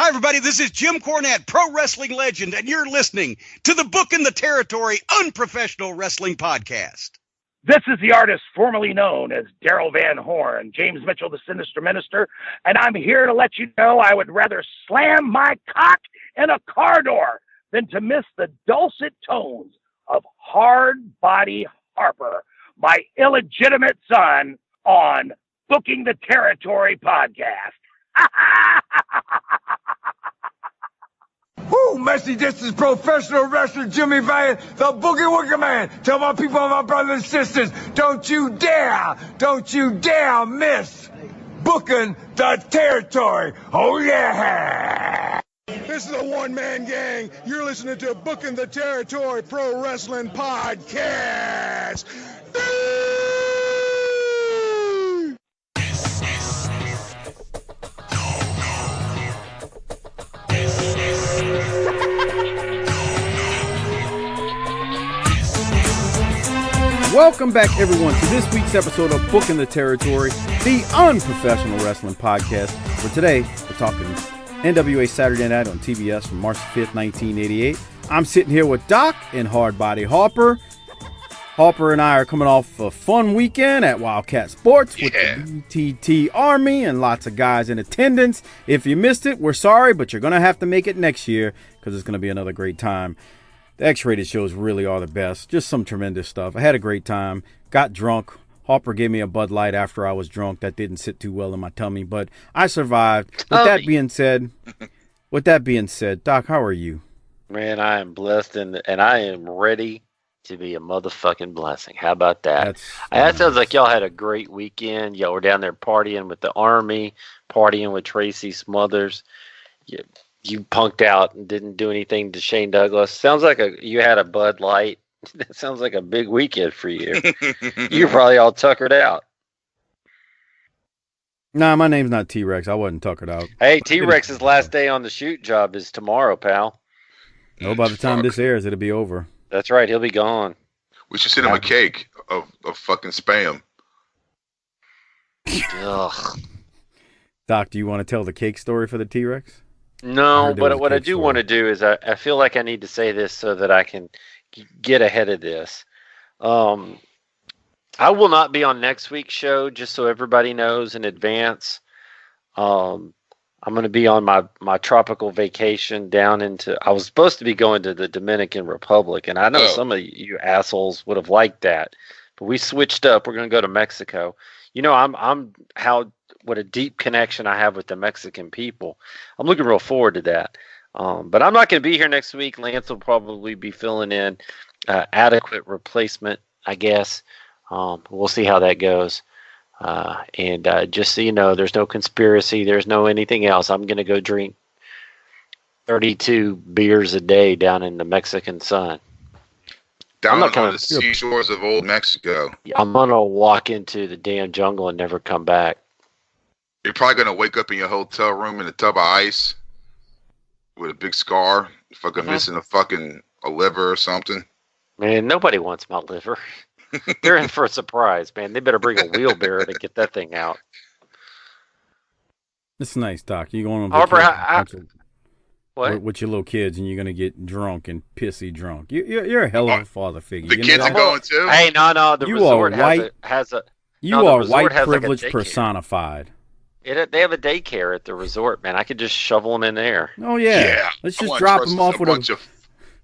Hi, everybody. This is Jim Cornette, pro wrestling legend, and you're listening to the Book in the Territory Unprofessional Wrestling Podcast. This is the artist formerly known as Daryl Van Horn, James Mitchell, the Sinister Minister, and I'm here to let you know I would rather slam my cock in a car door than to miss the dulcet tones of Hard Body Harper, my illegitimate son, on Booking the Territory podcast. Woo, Messi, this is professional wrestler Jimmy Valiant, the Boogie Woogie Man. Tell my people and my brothers and sisters, don't you dare miss Booking the Territory. Oh, yeah. This is a one-man gang. You're listening to Booking the Territory Pro Wrestling Podcast. Welcome back, everyone, to this week's episode of Booking the Territory, the unprofessional wrestling podcast. For today, we're talking NWA Saturday Night on TBS from March 5th, 1988. I'm sitting here with Doc and Hard Body Harper. Harper and I are coming off a fun weekend at Wildcat Sports with the BTT Army and lots of guys in attendance. If you missed it, we're sorry, but you're going to have to make it next year because it's going to be another great time. The X-rated shows really are the best. Just some tremendous stuff. I had a great time. Got drunk. Harper gave me a Bud Light after I was drunk. That didn't sit too well in my tummy, but I survived. With that being said, Doc, how are you? Man, I am blessed and I am ready to be a motherfucking blessing. How about that? That sounds like y'all had a great weekend. Y'all were down there partying with the Army, partying with Tracy Smothers. You punked out and didn't do anything to Shane Douglas. Sounds like you had a Bud Light. That sounds like a big weekend for you. You're probably all tuckered out. Nah, my name's not T-Rex. I wasn't tuckered out. Hey, T-Rex's last day on the shoot job is tomorrow, pal. No, by the time this airs, it'll be over. That's right. He'll be gone. We should send him a cake of fucking Spam. Ugh. Doc, do you want to tell the cake story for the T-Rex? No, but what I do want to do is I feel like I need to say this so that I can get ahead of this. I will not be on next week's show, just so everybody knows in advance. I'm going to be on my tropical vacation down into. I was supposed to be going to the Dominican Republic, and I know some of you assholes would have liked that, but we switched up. We're going to go to Mexico. You know, what a deep connection I have with the Mexican people. I'm looking real forward to that. But I'm not going to be here next week. Lance will probably be filling in adequate replacement, I guess. We'll see how that goes. And just so you know, there's no conspiracy. There's no anything else. I'm going to go drink 32 beers a day down in the Mexican sun. Down on the seashores of old Mexico. I'm going to walk into the damn jungle and never come back. You're probably going to wake up in your hotel room in a tub of ice with a big scar, fucking missing a liver or something. Man, nobody wants my liver. They're in for a surprise, man. They better bring a wheelbarrow to get that thing out. It's nice, Doc. You going on Harper, with your little kids, and you're going to get drunk and pissy drunk. You're a hell of a father figure. The kids are going too? Hey, no. The resort has a... You are white privilege personified. They have a daycare at the resort, man. I could just shovel them in there. Oh, yeah. Let's just drop them off with a bunch of...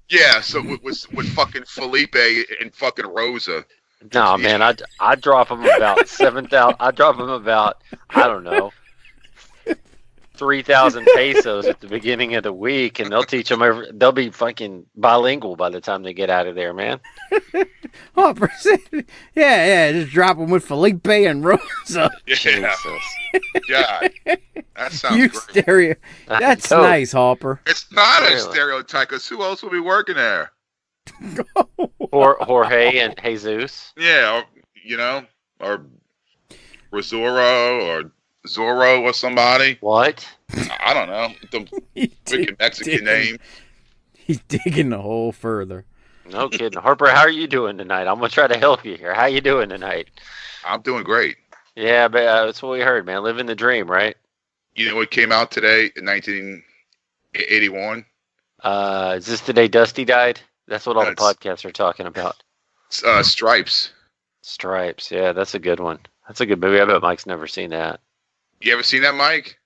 Yeah, so with fucking Felipe and fucking Rosa. No, man, I drop them about 7,000. I drop them about, I don't know, 3,000 pesos at the beginning of the week, and they'll teach them. They'll be fucking bilingual by the time they get out of there, man. Oh, yeah, just drop them with Felipe and Rosa. Yeah. Jesus. God, that sounds great. That's nice, Harper. It's not a stereotype, because who else will be working there? Jorge and Jesus. Yeah, or Rosoro or Zorro or somebody. What? I don't know. The wicked Mexican name. He's digging the hole further. No kidding. Harper, how are you doing tonight? I'm going to try to help you here. How you doing tonight? I'm doing great. Yeah, but that's what we heard, man. Living the dream, right? You know what came out today in 81. Is this the day Dusty died? That's what all the podcasts are talking about. Stripes. Stripes. Yeah, that's a good one. That's a good movie. I bet Mike's never seen that. You ever seen that, Mike?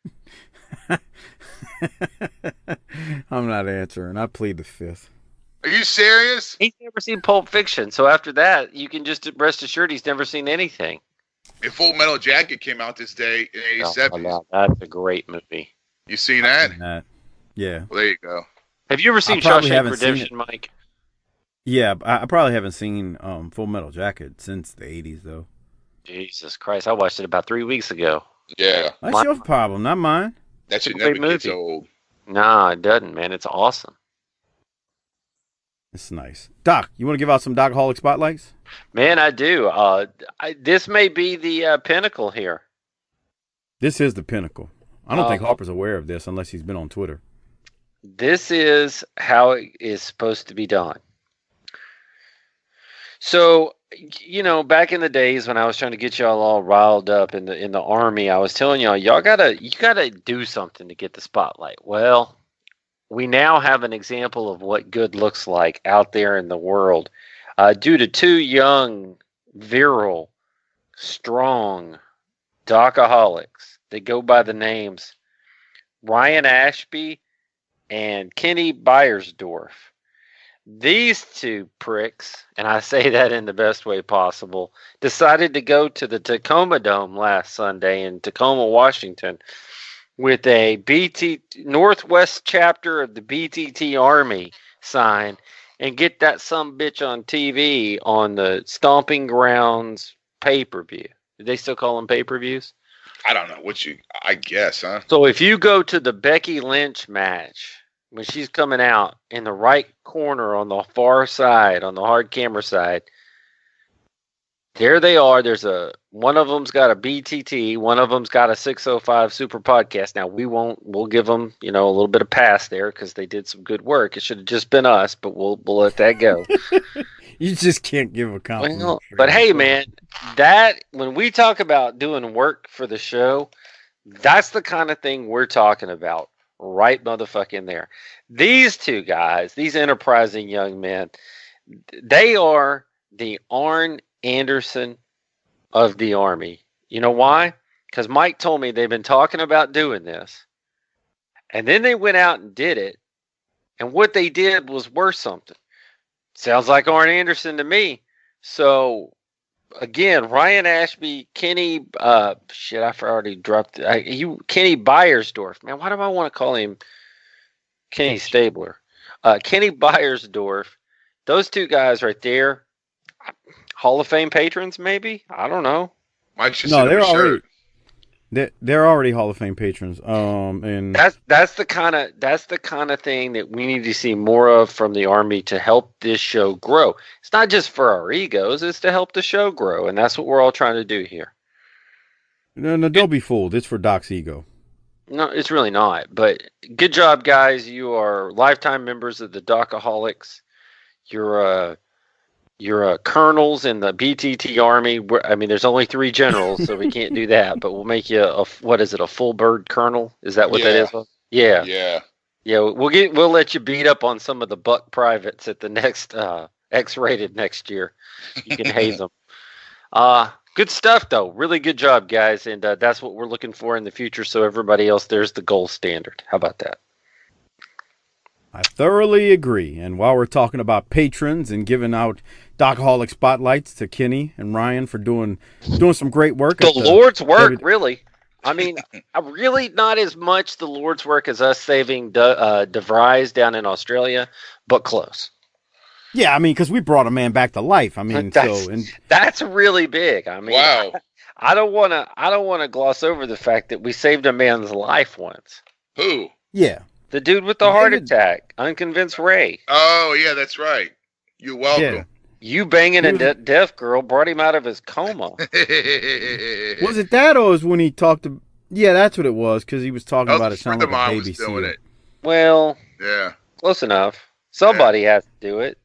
I'm not answering. I plead the fifth. Are you serious? He's never seen Pulp Fiction, so after that, you can just rest assured he's never seen anything. And Full Metal Jacket came out this day in 87. Oh, that's a great movie. You seen that? Yeah. Well, there you go. Have you ever seen Shawshank Redemption, Mike? Yeah, I probably haven't seen Full Metal Jacket since the 80s, though. Jesus Christ, I watched it about 3 weeks ago. Yeah. That's your problem, not mine. That shit never gets old. Nah, it doesn't, man. It's awesome. It's nice. Doc, you want to give out some Doc-A-Holic spotlights? Man, I do. This may be the pinnacle here. This is the pinnacle. I don't think Harper's aware of this unless he's been on Twitter. This is how it is supposed to be done. So, you know, back in the days when I was trying to get y'all all riled up in the Army, I was telling y'all, you gotta do something to get the spotlight. Well, we now have an example of what good looks like out there in the world, due to two young, virile, strong Doc-A-Holics. They go by the names Ryan Ashby and Kenny Beiersdorf. These two pricks, and I say that in the best way possible, decided to go to the Tacoma Dome last Sunday in Tacoma, Washington, with a Northwest chapter of the BTT Army sign and get that sumbitch on TV on the Stomping Grounds pay-per-view. Do they still call them pay-per-views? I don't know I guess, huh? So if you go to the Becky Lynch match, when she's coming out in the right corner on the far side, on the hard camera side, there they are. One of them's got a BTT, one of them's got a 605 Super Podcast. Now we'll give them, a little bit of pass there because they did some good work. It should have just been us, but we'll let that go. You just can't give a compliment. Well, but hey, man, when we talk about doing work for the show, that's the kind of thing we're talking about. Right motherfucking there. These two guys, these enterprising young men, they are the Arn Anderson of the Army. You know why? Because Mike told me they've been talking about doing this. And then they went out and did it. And what they did was worth something. Sounds like Arn Anderson to me. So, again, Ryan Ashby, Kenny, I've already dropped it. Kenny Beiersdorf. Man, why do I want to call him Kenny Stabler? Kenny Beiersdorf. Those two guys right there, Hall of Fame patrons, maybe? I don't know. Mike should they're already. They're already Hall of Fame patrons. And that's the kind of thing that we need to see more of from the Army to help this show grow. It's not just for our egos; it's to help the show grow, and that's what we're all trying to do here. No, don't be fooled. It's for Doc's ego. No, it's really not. But good job, guys. You are lifetime members of the Doc-A-Holics. You're colonels in the BTT Army. There's only 3 generals, so we can't do that. But we'll make you a full bird colonel? Is that what that is? Yeah. Yeah. Yeah. We'll let you beat up on some of the buck privates at the next X-rated next year. You can haze them. Good stuff, though. Really good job, guys. And that's what we're looking for in the future. So everybody else, there's the gold standard. How about that? I thoroughly agree. And while we're talking about patrons and giving out Doc-A-Holic spotlights to Kenny and Ryan for doing some great work. The Lord's work, really. Really not as much the Lord's work as us saving DeVries down in Australia, but close. Yeah, because we brought a man back to life. That's really big. Wow. I don't want to gloss over the fact that we saved a man's life once. Who? Yeah. The dude with the heart attack, Unconvinced Ray. Oh, yeah, that's right. You're welcome. Yeah. You banging a deaf girl brought him out of his coma. Was it that, or was when he talked to... Yeah, that's what it was, because he was talking about it sounding like a baby seal. Well, yeah, close enough. Somebody has to do it.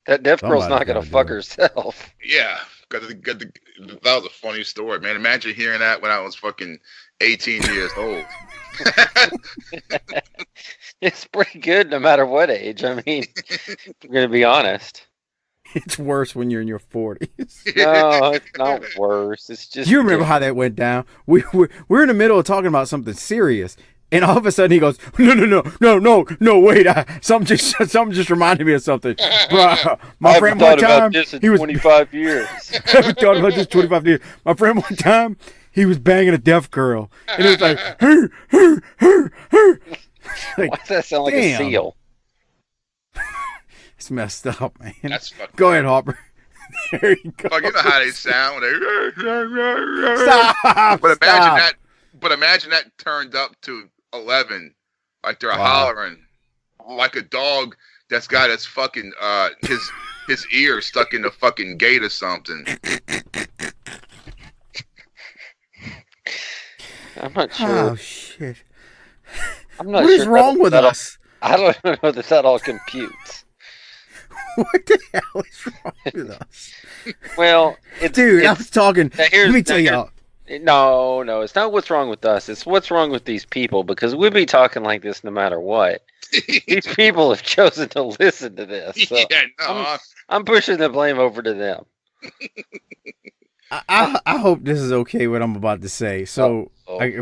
That deaf girl's not going to fuck herself. Yeah, that was a funny story, man. Imagine hearing that when I was fucking 18 years old. It's pretty good no matter what age. I mean, I'm going to be honest. It's worse when you're in your 40s. No, it's not worse. It's just. You remember how that went down? We're in the middle of talking about something serious, and all of a sudden he goes, no, wait, something just reminded me of something. Bro, my friend one time, he was 25 years. I haven't thought about this 25 years. My friend one time, he was banging a deaf girl, and it was like, Why does that sound like a seal? It's messed up, man. That's fucking Go ahead, Harper. There you go. Fuck, you know how they sound. Stop. But imagine that turned up to 11, like they're hollering, like a dog that's got his fucking his ear stuck in the fucking gate or something. I'm not sure. Oh shit! I'm not What is wrong with us? I don't know that all computes. What the hell is wrong with us? Well, I was talking. Let me tell y'all. No, it's not what's wrong with us. It's what's wrong with these people, because we'd be talking like this no matter what. These people have chosen to listen to this. So Yeah, no. I'm pushing the blame over to them. I hope this is okay what I'm about to say. So,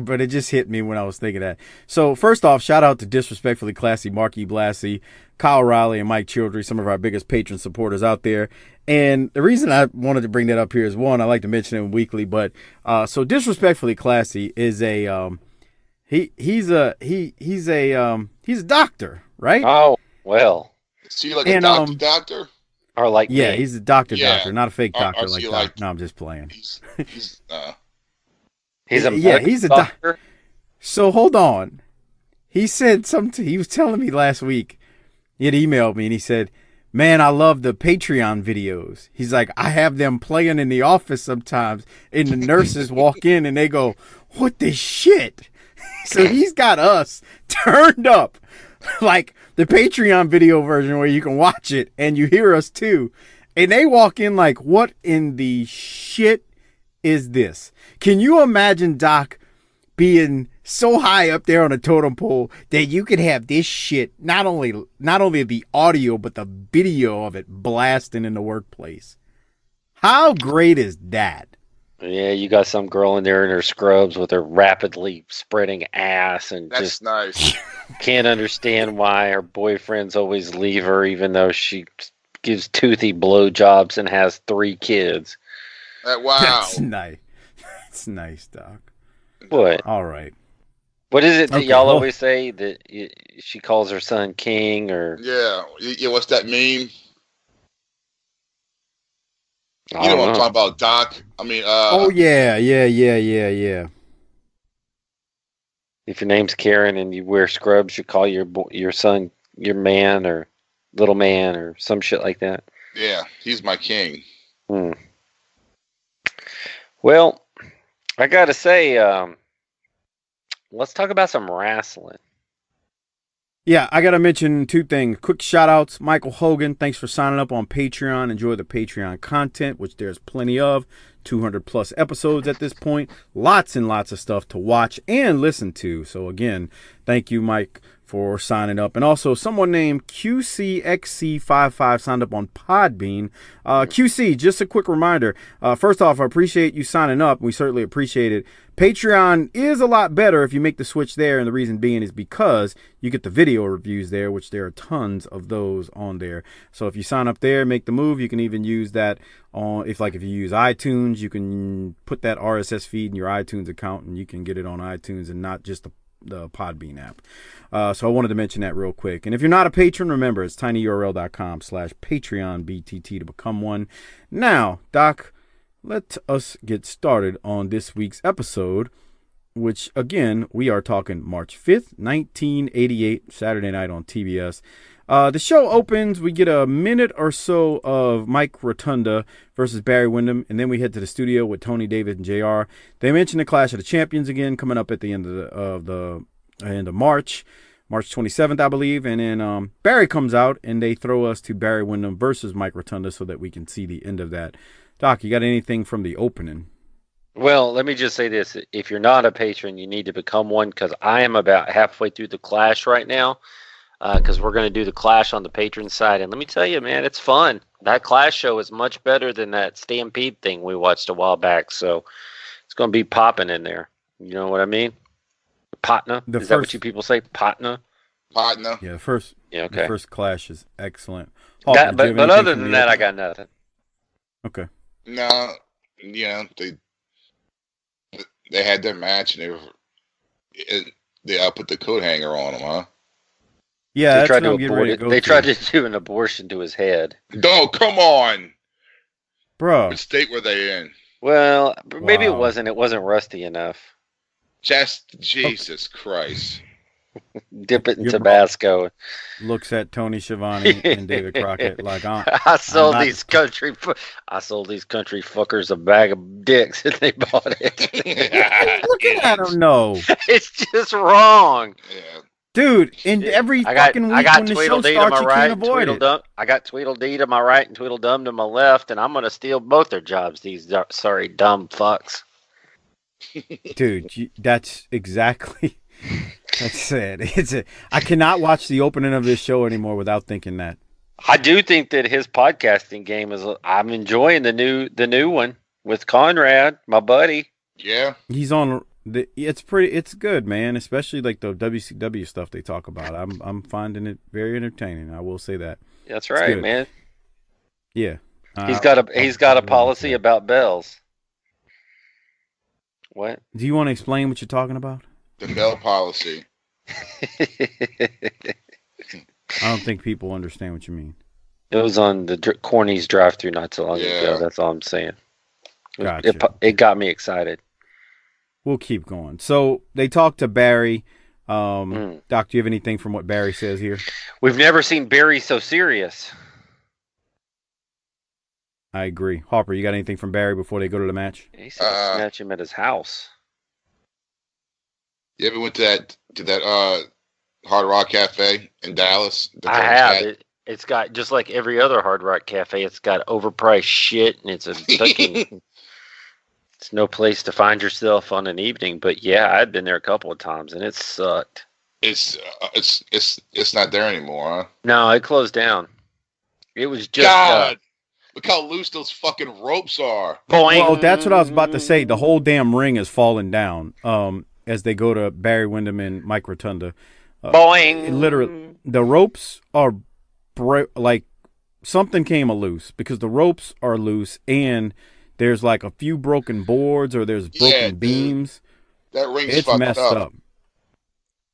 but it just hit me when I was thinking that. So first off, shout out to Disrespectfully Classy, Marc Blassie, Kyle Riley, and Mike Childry, some of our biggest patron supporters out there. And the reason I wanted to bring that up here is, one, I like to mention him weekly, but so Disrespectfully Classy is a he's a doctor, right? Oh, well. Is he like a doctor? Or like me. He's a doctor, not a fake Or doctor is he like like- that. No, I'm just playing. He's He's a he's a doctor. So hold on. He said something. He was telling me last week. He had emailed me and he said, "Man, I love the Patreon videos." He's like, "I have them playing in the office sometimes, and the nurses walk in and they go, 'What the shit?'" So he's got us turned up, like the Patreon video version where you can watch it and you hear us too. And they walk in like, "What in the shit is this?" Can you imagine Doc being so high up there on a totem pole that you could have this shit, not only the audio, but the video of it blasting in the workplace? How great is that? Yeah, you got some girl in there in her scrubs with her rapidly spreading ass and that's just nice. can't understand why her boyfriends always leave her, even though she gives toothy blowjobs and has 3 kids. Wow. That's nice. That's nice, Doc. What? All right. What is it that y'all well- always say that she calls her son king or? Yeah. What's that meme? I You know don't what I'm talking about, Doc. I mean, Oh yeah. If your name's Karen and you wear scrubs, you call your son your man or little man or some shit like that. yeah, he's my king. Well, I gotta say, let's talk about some wrestling. Yeah, I got to mention 2 things. Quick shout outs. Michael Hogan, thanks for signing up on Patreon. Enjoy the Patreon content, which there's plenty of. 200 plus episodes at this point. Lots and lots of stuff to watch and listen to. So again, thank you, Mike, for signing up. And also someone named QCXC55 signed up on Podbean. QC, just a quick reminder. First off, I appreciate you signing up. We certainly appreciate it. Patreon is a lot better if you make the switch there, and the reason being is because you get the video reviews there, which there are tons of those on there. So if you sign up there, make the move, you can even use that on, if you use iTunes, you can put that RSS feed in your iTunes account and you can get it on iTunes and not just the Podbean app. So I wanted to mention that real quick. And if you're not a patron, remember it's tinyurl.com/PatreonBTT to become one. Now, Doc, let us get started on this week's episode, which, again, we are talking March 5th, 1988, Saturday night on TBS. The show opens, we get a minute or so of Mike Rotunda versus Barry Windham, and then we head to the studio with Tony, David, and JR. They mention the Clash of the Champions again, coming up at the end of end of March 27th, I believe, and then Barry comes out, and they throw us to Barry Windham versus Mike Rotunda so that we can see the end of that. Doc, you got anything from the opening? Well, let me just say this. If you're not a patron, you need to become one, because I am about halfway through the Clash right now. because we're going to do the Clash on the Patron side. And let me tell you, man, it's fun. That Clash show is much better than that Stampede thing we watched a while back. So it's going to be popping in there. You know what I mean? Patna? Is that what you people say? Patna? Patna. Yeah, the first Clash is excellent. But other than that, I got nothing. Okay. No, they had their match and they put the coat hanger on him, huh? Yeah, they tried to do an abortion to his head. Oh, come on, bro. What state were they in? Well, maybe it wasn't. It wasn't rusty enough. Just Jesus Christ. Dip it in Tabasco. Looks at Tony Schiavone and David Crockett like I sold these country fuckers a bag of dicks and they bought it. Looking at them, no. It's just wrong. Yeah. Dude, in every fucking week when the show starts, you can't avoid it. I got Tweedledee to my right and Tweedledum to my left, and I'm going to steal both their jobs, these sorry dumb fucks. Dude, that's exactly... That's it. I cannot watch the opening of this show anymore without thinking that. I do think that his podcasting game is. I'm enjoying the new one with Conrad, my buddy. Yeah, he's on. It's good, man. Especially like the WCW stuff they talk about. I'm finding it very entertaining. I will say that. That's right, man. Yeah, he's got a policy about bells. What? Do you want to explain what you're talking about? The bell policy. I don't think people understand what you mean. It was on the Corny's drive-thru not so long ago. That's all I'm saying. Gotcha. It got me excited. We'll keep going. So they talked to Barry. Doc, do you have anything from what Barry says here? We've never seen Barry so serious. I agree. Harper, you got anything from Barry before they go to the match? He said snatch him at his house. You ever went to that Hard Rock Cafe in Dallas? I have. It's got, just like every other Hard Rock Cafe, it's got overpriced shit, and it's a fucking... It's no place to find yourself on an evening. But yeah, I've been there a couple of times, and it sucked. It's not there anymore, huh? No, it closed down. It was just... God! Look how loose those fucking ropes are. Boing. Well, that's what I was about to say. The whole damn ring is falling down. As they go to Barry Windham and Mike Rotunda. Boing! Literally, the ropes are like something came loose because the ropes are loose and there's like a few broken boards or there's broken beams. That ring's it's fucked messed up.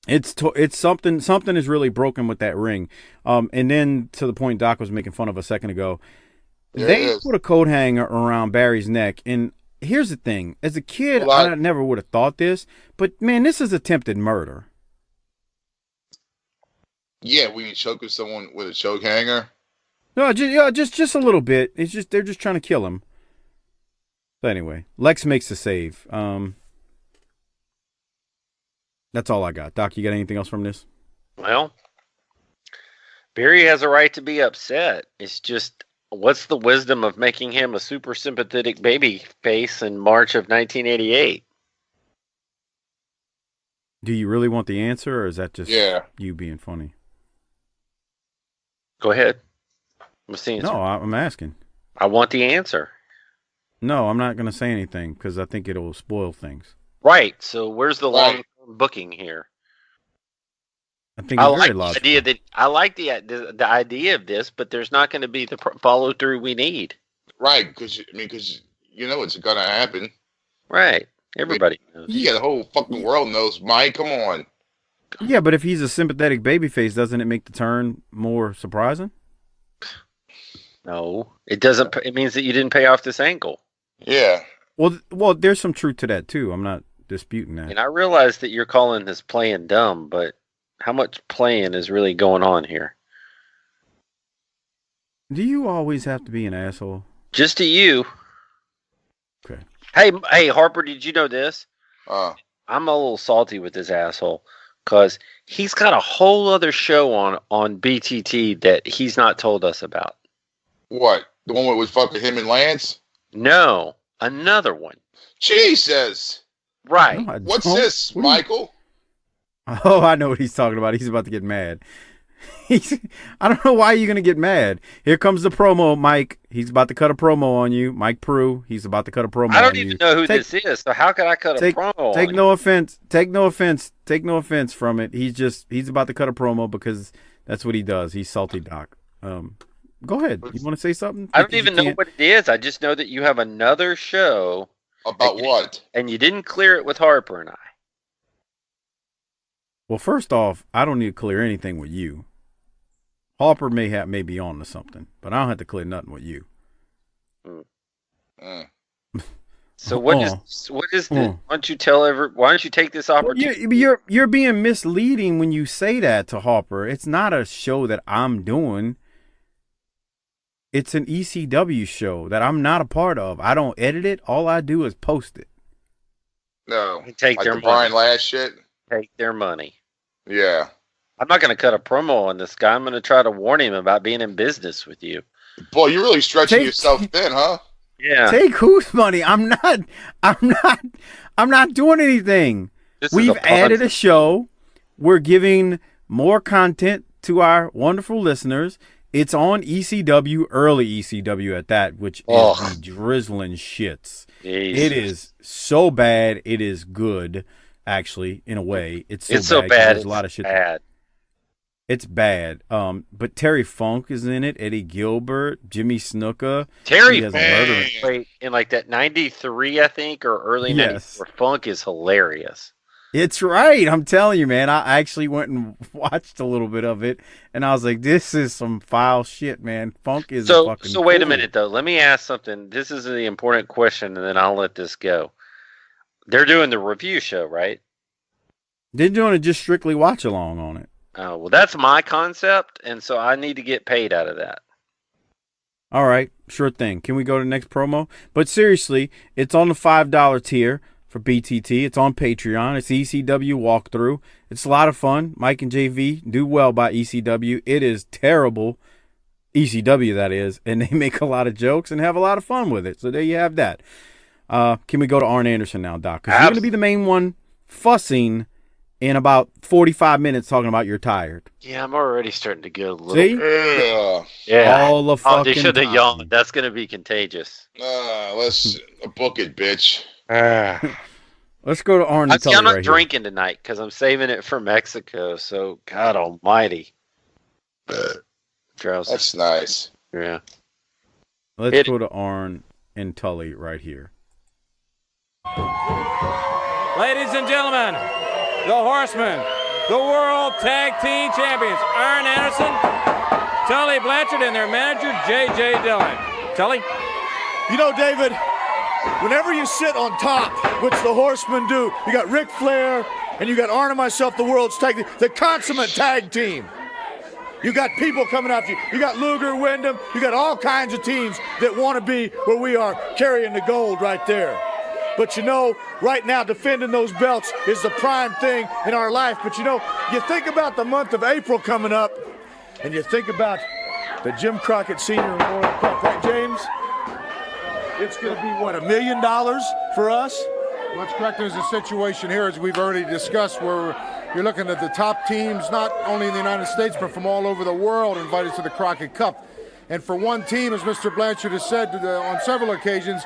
It's something is really broken with that ring. And then to the point Doc was making fun of a second ago, they put a coat hanger around Barry's neck and. Here's the thing. As a kid, I never would have thought this, but man, this is attempted murder. Yeah, when you choke someone with a choke hanger. No, just a little bit. It's just they're just trying to kill him. But anyway, Lex makes the save. That's all I got. Doc, you got anything else from this? Well, Barry has a right to be upset. It's just. What's the wisdom of making him a super sympathetic baby face in March of 1988? Do you really want the answer, or is that just you being funny? Go ahead. What's the answer? No, I'm asking. I want the answer. No, I'm not going to say anything because I think it'll spoil things. Right. So where's the long-term booking here? I think it's very logical. I like the idea of this, but there's not going to be the follow through we need. Right, because you know it's going to happen. Right, everybody knows. Yeah, the whole fucking world knows. Mike, come on. Yeah, but if he's a sympathetic babyface, doesn't it make the turn more surprising? No, it doesn't. It means that you didn't pay off this angle. Yeah. Well, there's some truth to that too. I'm not disputing that. And I realize that you're calling this playing dumb, but. How much playing is really going on here? Do you always have to be an asshole? Just to you. Okay. Hey, Harper, did you know this? I'm a little salty with this asshole because he's got a whole other show on BTT that he's not told us about. What? The one with fucking him and Lance? No, another one. Jesus. Right. No, what's this, Michael? Oh, I know what he's talking about. He's about to get mad. I don't know why you're going to get mad. Here comes the promo, Mike. He's about to cut a promo on you. Mike Prue, he's about to cut a promo on you. I don't even know who this is, so how could I cut a promo on Take no offense. Take no offense from it. He's about to cut a promo because that's what he does. He's salty Doc. Go ahead. You want to say something? I don't even know what it is. I just know that you have another show. About what? And you didn't clear it with Harper and I. Well, first off, I don't need to clear anything with you. Harper may be on to something, but I don't have to clear nothing with you. So what is the? Why don't you tell why don't you take this opportunity? You're being misleading when you say that to Harper. It's not a show that I'm doing. It's an ECW show that I'm not a part of. I don't edit it. All I do is post it. No, take like their the Brian money. Last shit. Take their money. Yeah. I'm not going to cut a promo on this guy. I'm going to try to warn him about being in business with you. Boy, you're really stretching yourself thin, huh? Yeah. Take whose money? I'm not doing anything. We've added a show. We're giving more content to our wonderful listeners. It's on ECW, early ECW at that, which is the drizzling shits. Jesus. It is so bad. It is good, actually, in a way. It's so bad. There's a lot of shit. It's bad. But Terry Funk is in it. Eddie Gilbert, Jimmy Snuka. Terry Funk in like that 93, I think, or early 94. Funk is hilarious. It's right. I'm telling you, man. I actually went and watched a little bit of it, and I was like, this is some foul shit, man. Funk is fucking So wait a minute, though. Let me ask something. This is the important question, and then I'll let this go. They're doing the review show, right? They're doing it just strictly watch along on it. Oh, well, that's my concept, and so I need to get paid out of that. All right, sure thing. Can we go to the next promo? But seriously, it's on the $5 tier for BTT. It's on Patreon. It's ECW walkthrough. It's a lot of fun. Mike and JV do well by ECW. It is terrible, ECW that is, and they make a lot of jokes and have a lot of fun with it. So there you have that. Can we go to Arn Anderson now, Doc? Because you're going to be the main one fussing in about 45 minutes talking about you're tired. Yeah, I'm already starting to get a little. See? Yeah. All the fucking they should have time. yawned. That's going to be contagious. Let's book it, bitch. Let's go to Arn and Tully I'm not right drinking tonight because I'm saving it for Mexico. So, God almighty. Drowsy. That's nice. Yeah. Let's go to Arn and Tully right here. Ladies and gentlemen, the Horsemen, the World Tag Team Champions, Arn Anderson, Tully Blanchard, and their manager, J.J. Dillon. Tully? You know, David, whenever you sit on top, which the Horsemen do, you got Ric Flair, and you got Arn and myself, the World's Tag Team, the consummate tag team. You got people coming after you. You got Luger, Wyndham, you got all kinds of teams that want to be where we are, carrying the gold right there. But you know, right now, defending those belts is the prime thing in our life. But you know, you think about the month of April coming up, and you think about the Jim Crockett Senior Memorial Cup, right, James? It's going to be, what, $1 million for us? What's correct is the situation here, as we've already discussed, where you're looking at the top teams, not only in the United States, but from all over the world, invited to the Crockett Cup. And for one team, as Mr. Blanchard has said on several occasions,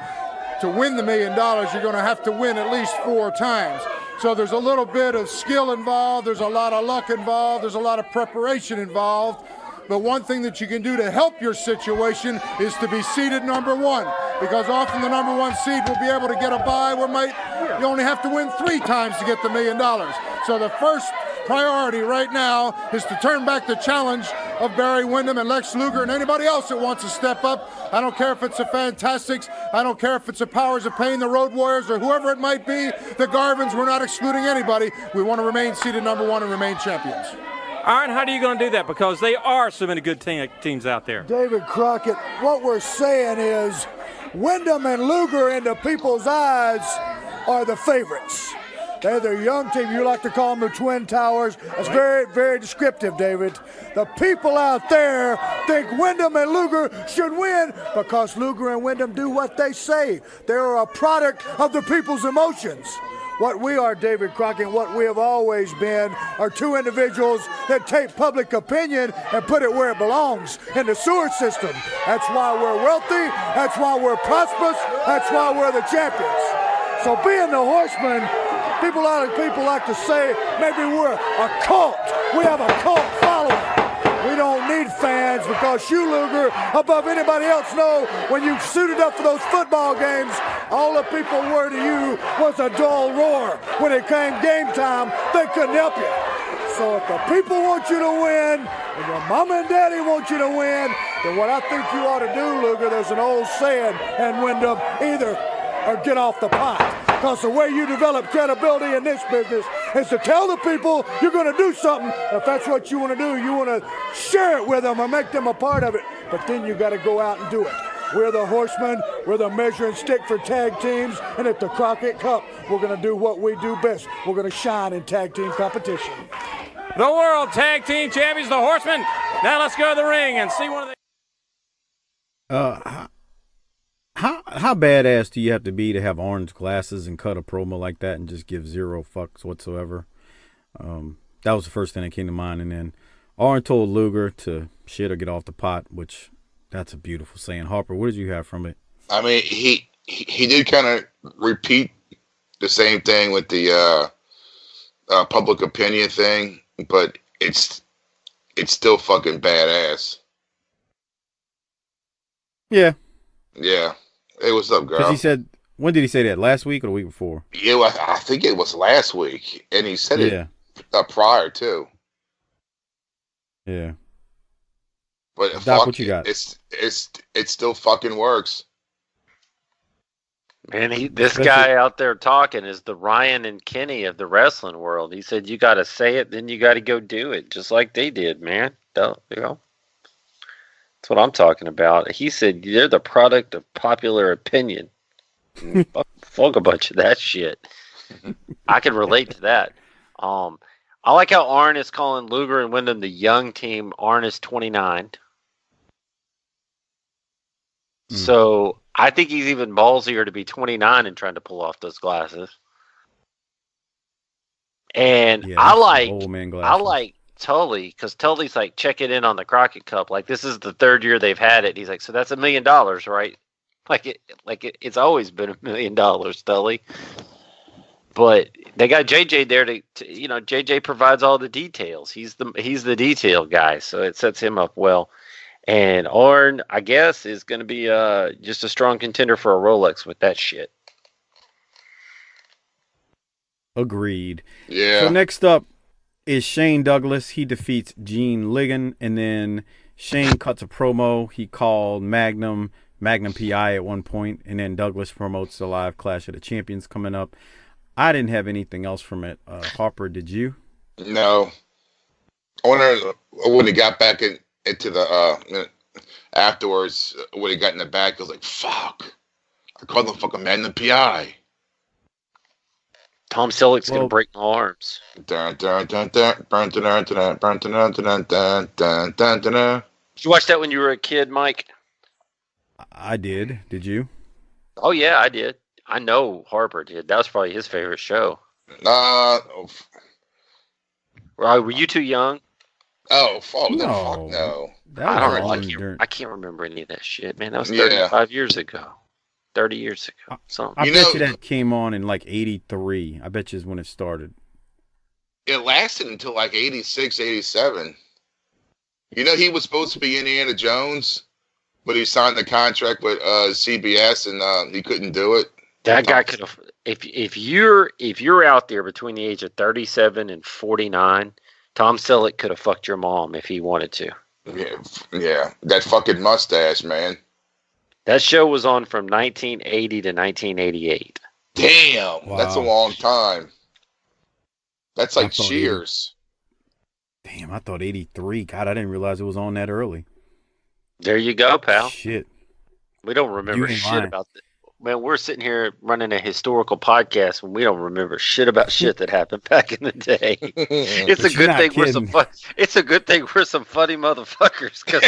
to win the $1 million, you're going to have to win at least 4 times. So there's a little bit of skill involved, there's a lot of luck involved, there's a lot of preparation involved. But one thing that you can do to help your situation is to be seeded number 1, because often the number 1 seed will be able to get a bye where you only have to win 3 times to get the $1 million. So the first priority right now is to turn back the challenge of Barry Windham and Lex Luger and anybody else that wants to step up. I don't care if it's the Fantastics, I don't care if it's the Powers of Pain, the Road Warriors, or whoever it might be, the Garvins. We're not excluding anybody. We want to remain seeded number 1 and remain champions. Arn, how are you going to do that? Because they are so many good teams out there. David Crockett, what we're saying is Wyndham and Luger, in the people's eyes, are the favorites. They're the young team. You like to call them the Twin Towers. That's very, very descriptive, David. The people out there think Wyndham and Luger should win because Luger and Wyndham do what they say. They're a product of the people's emotions. What we are, David Crockett, and what we have always been are two individuals that take public opinion and put it where it belongs, in the sewer system. That's why we're wealthy. That's why we're prosperous. That's why we're the champions. So being the Horsemen, people like to say maybe we're a cult. We have a cult following. We don't need fans because you, Luger, above anybody else, know when you suited up for those football games, all the people were to you was a dull roar. When it came game time, they couldn't help you. So if the people want you to win, and your mama and daddy want you to win, then what I think you ought to do, Luger, there's an old saying, and Wyndham, either or get off the pot. Because the way you develop credibility in this business is to tell the people you're going to do something. If that's what you want to do, you want to share it with them or make them a part of it. But then you got to go out and do it. We're the Horsemen. We're the measuring stick for tag teams. And at the Crockett Cup, we're going to do what we do best. We're going to shine in tag team competition. The World Tag Team Champions, the Horsemen. Now let's go to the ring and see one of the... How badass do you have to be to have orange glasses and cut a promo like that and just give zero fucks whatsoever? That was the first thing that came to mind. And then Arn told Luger to shit or get off the pot, which that's a beautiful saying. Harper, what did you have from it? I mean, he did kind of repeat the same thing with the public opinion thing, but it's still fucking badass. Yeah. Yeah. Hey, what's up, girl? Because he said, when did he say that? Last week or the week before? Yeah, I think it was last week, and he said it prior too. Yeah. But Doc, what you got? It still fucking works. Man, this guy out there talking is the Ryan and Kenny of the wrestling world. He said you got to say it, then you got to go do it, just like they did, man. You know. That's what I'm talking about. He said they're the product of popular opinion. Fuck a bunch of that shit. I can relate to that. I like how Arn is calling Luger and Wyndham the young team. Arn is 29. So I think he's even ballsier to be 29 and trying to pull off those glasses. And I like Tully, because Tully's like, check it in on the Crockett Cup. Like, this is the third year they've had it. He's like, so that's $1 million, right? It's always been $1 million, Tully. But they got JJ there to JJ provides all the details. He's the detail guy, so it sets him up well. And Arn, I guess, is going to be just a strong contender for a Rolex with that shit. Agreed. Yeah. So next up is Shane Douglas. He defeats Gene Ligon, and then Shane cuts a promo. He called Magnum PI at one point, and then Douglas promotes the live Clash of the Champions coming up. I didn't have anything else from it. Harper, did you? No. I wonder when he got back into the afterwards, when he got in the back, I was like, fuck. I called him fucking Magnum PI. Tom Selleck's going to break my arms. Did you watch that when you were a kid, Mike? I did. Did you? Oh, yeah, I did. I know Harper did. That was probably his favorite show. Were you too young? Oh, fuck no. No. I don't know. I can't remember any of that shit, man. That was 35 years ago. 30 years ago. I bet you that came on in like 83. I bet you is when it started. It lasted until like 86, 87. You know, he was supposed to be Indiana Jones, but he signed the contract with CBS and he couldn't do it. That guy could have. If you're out there between the age of 37 and 49, Tom Selleck could have fucked your mom if he wanted to. Yeah, that fucking mustache, man. That show was on from 1980 to 1988. Damn, wow. That's a long time. That's like Cheers. Damn, I thought 83. God, I didn't realize it was on that early. There you go, pal. Shit. We don't remember shit about that. Man, we're sitting here running a historical podcast when we don't remember shit about shit that happened back in the day. It's a good thing we're some It's a good thing we're some funny motherfuckers because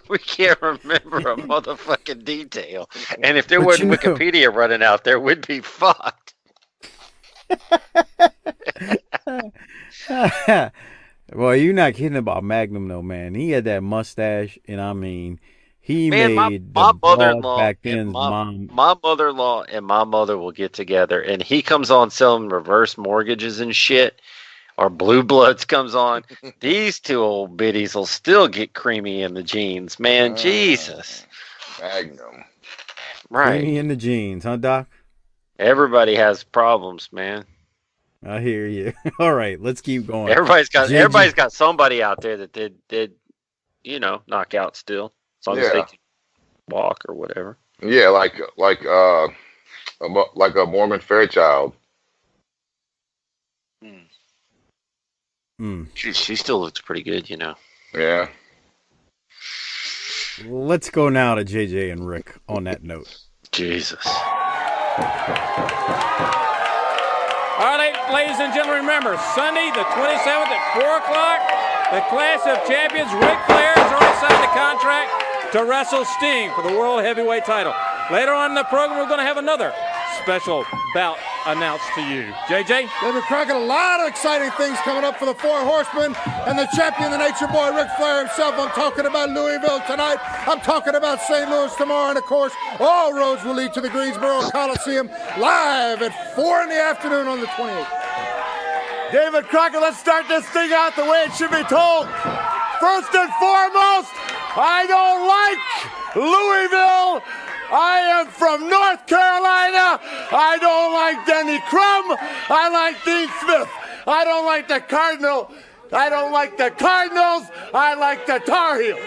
we can't remember a motherfucking detail. And if there wasn't Wikipedia running out there, we'd be fucked. Well, you're not kidding about Magnum, though, man. He had that mustache, and I mean, he Man, made my the mother-in-law back and then's mom. my mother-in-law and my mother will get together, and he comes on selling reverse mortgages and shit, or Blue Bloods comes on. These two old biddies will still get creamy in the jeans, man. Jesus. Magnum. Right. Creamy in the jeans, huh, Doc? Everybody has problems, man. I hear you. All right, let's keep going. Everybody's got somebody out there that did knock out still, as long as they can walk or whatever. Yeah, like a Mormon Fairchild. She still looks pretty good, Yeah. Let's go now to JJ and Rick on that note. Jesus. All right, ladies and gentlemen, remember, Sunday the 27th at 4 o'clock, the Clash of Champions, Ric Flair has already signed a contract to wrestle Sting for the World Heavyweight title. Later on in the program, we're going to have another special bout announced to you. JJ? David Crockett, a lot of exciting things coming up for the Four Horsemen and the champion, the Nature Boy, Ric Flair himself. I'm talking about Louisville tonight. I'm talking about St. Louis tomorrow. And, of course, all roads will lead to the Greensboro Coliseum live at 4 in the afternoon on the 28th. David Crockett, let's start this thing out the way it should be told. First and foremost, I don't like Louisville. I am from North Carolina. I don't like Denny Crum. I like Dean Smith. I don't like the Cardinals. I like the Tar Heels.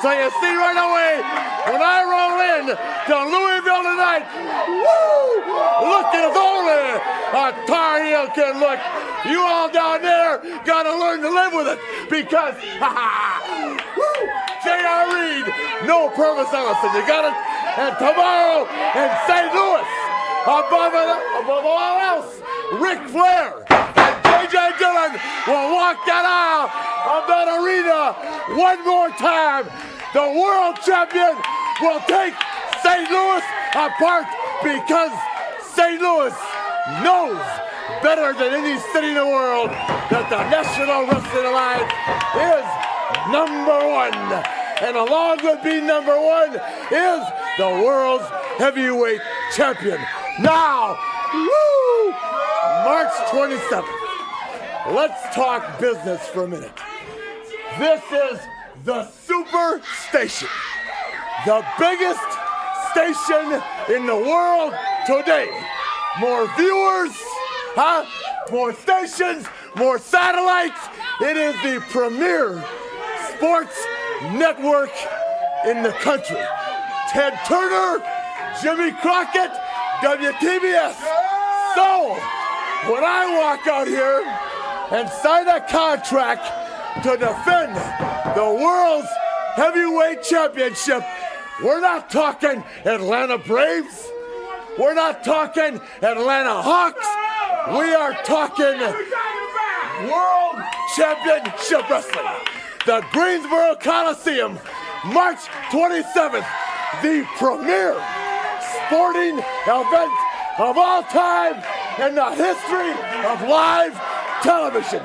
So you see right away, when I roll in to Louisville tonight, woo! Look at if only a Tar Heel can look. You all down there gotta learn to live with it because, J.R. Reed, no purpose Ellison. You got it? And tomorrow in St. Louis, above all else, Ric Flair and J.J. Dillon will walk that aisle of that arena one more time. The world champion will take St. Louis apart because St. Louis knows better than any city in the world that the National Wrestling Alliance is number one. And along with being number one is the world's heavyweight champion. Now, woo! March 27th. Let's talk business for a minute. This is the Super Station, the biggest station in the world today. More viewers, more stations, more satellites. It is the premier sports network in the country. Ted Turner, Jimmy Crockett, WTBS. So, when I walk out here and sign a contract to defend the world's heavyweight championship, we're not talking Atlanta Braves. We're not talking Atlanta Hawks. We are talking World Championship Wrestling. The Greensboro Coliseum, March 27th, the premier sporting event of all time in the history of live television.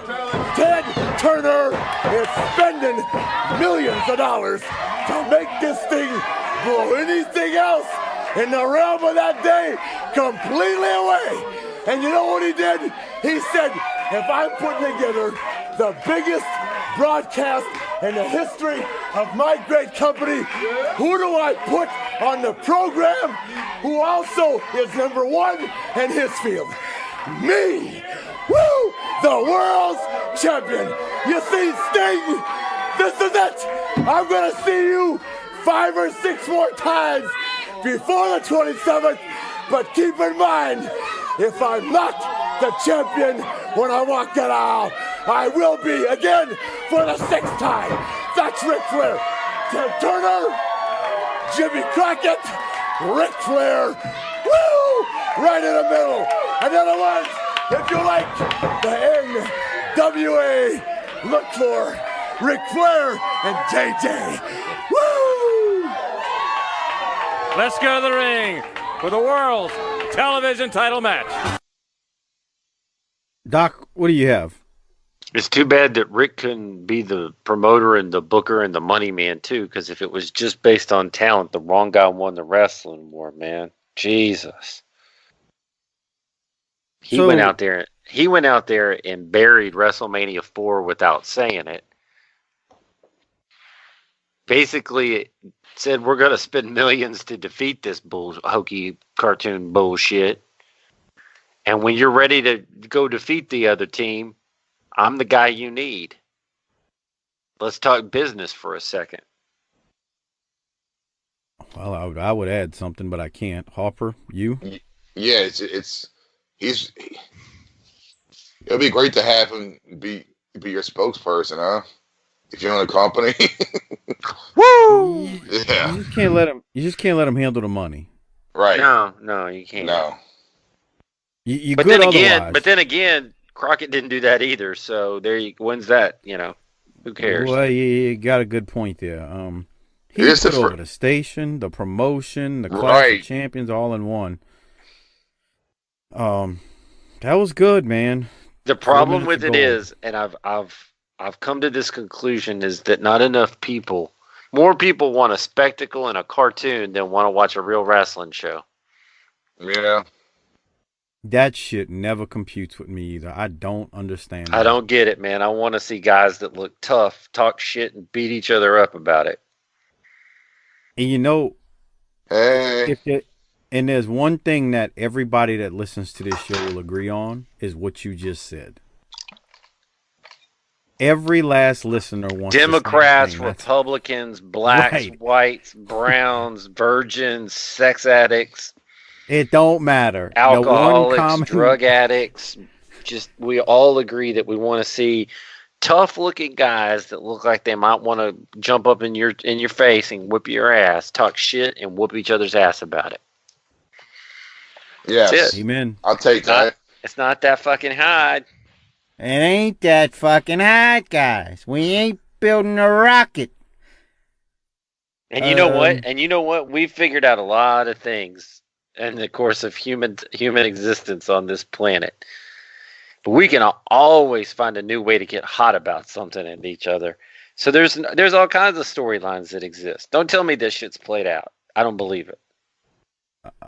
Ted Turner is spending millions of dollars to make this thing blow anything else in the realm of that day completely away. And you know what he did? He said, if I'm putting together the biggest broadcast in the history of my great company, who do I put on the program who also is number one in his field? Me! Woo! The world's champion! You see, Sting, this is it! I'm gonna see you 5 or 6 more times before the 27th, but keep in mind, if I'm not the champion when I walk that aisle, I will be again for the 6th time. That's Ric Flair. Ted Turner, Jimmy Crockett, Ric Flair, woo! Right in the middle. And the other ones, if you like the NWA, look for Ric Flair and JJ. Woo! Let's go to the ring for the world's television title match. Doc, what do you have? It's too bad that Rick couldn't be the promoter and the booker and the money man too, because if it was just based on talent, the wrong guy won the wrestling war, man. Jesus. He went out there and buried WrestleMania 4 without saying it. Basically, it said we're going to spend millions to defeat this hokey cartoon bullshit. And when you're ready to go defeat the other team, I'm the guy you need. Let's talk business for a second. Well, I would add something, but I can't. Hopper, you? Yeah, it'll be great to have him be your spokesperson, huh? If you own a company. Woo! Yeah. You just can't let him handle the money. Right. No, you can't. No. You but good then again, Crockett didn't do that either. So when's that? Who cares? Well, you got a good point there. He put over the station, the promotion, the Clash of Champions all in one. That was good, man. The problem with it is, and I've come to this conclusion, is that not enough people, more people want a spectacle and a cartoon than want to watch a real wrestling show. Yeah. That shit never computes with me either. I don't understand that. I don't get it, man. I want to see guys that look tough, talk shit, and beat each other up about it. And hey. And there's one thing that everybody that listens to this show will agree on is what you just said. Every last listener wants Democrats, Republicans, blacks, whites, browns, virgins, sex addicts. It don't matter. Alcoholics, drug addicts. We all agree that we want to see tough-looking guys that look like they might want to jump up in your face and whip your ass, talk shit, and whoop each other's ass about it. Yes. Amen. I'll take that. It's not that fucking hard. It ain't that fucking hard, guys. We ain't building a rocket. And you know what? And you know what? We've figured out a lot of things in the course of human existence on this planet. But we can always find a new way to get hot about something and each other. So there's all kinds of storylines that exist. Don't tell me this shit's played out. I don't believe it.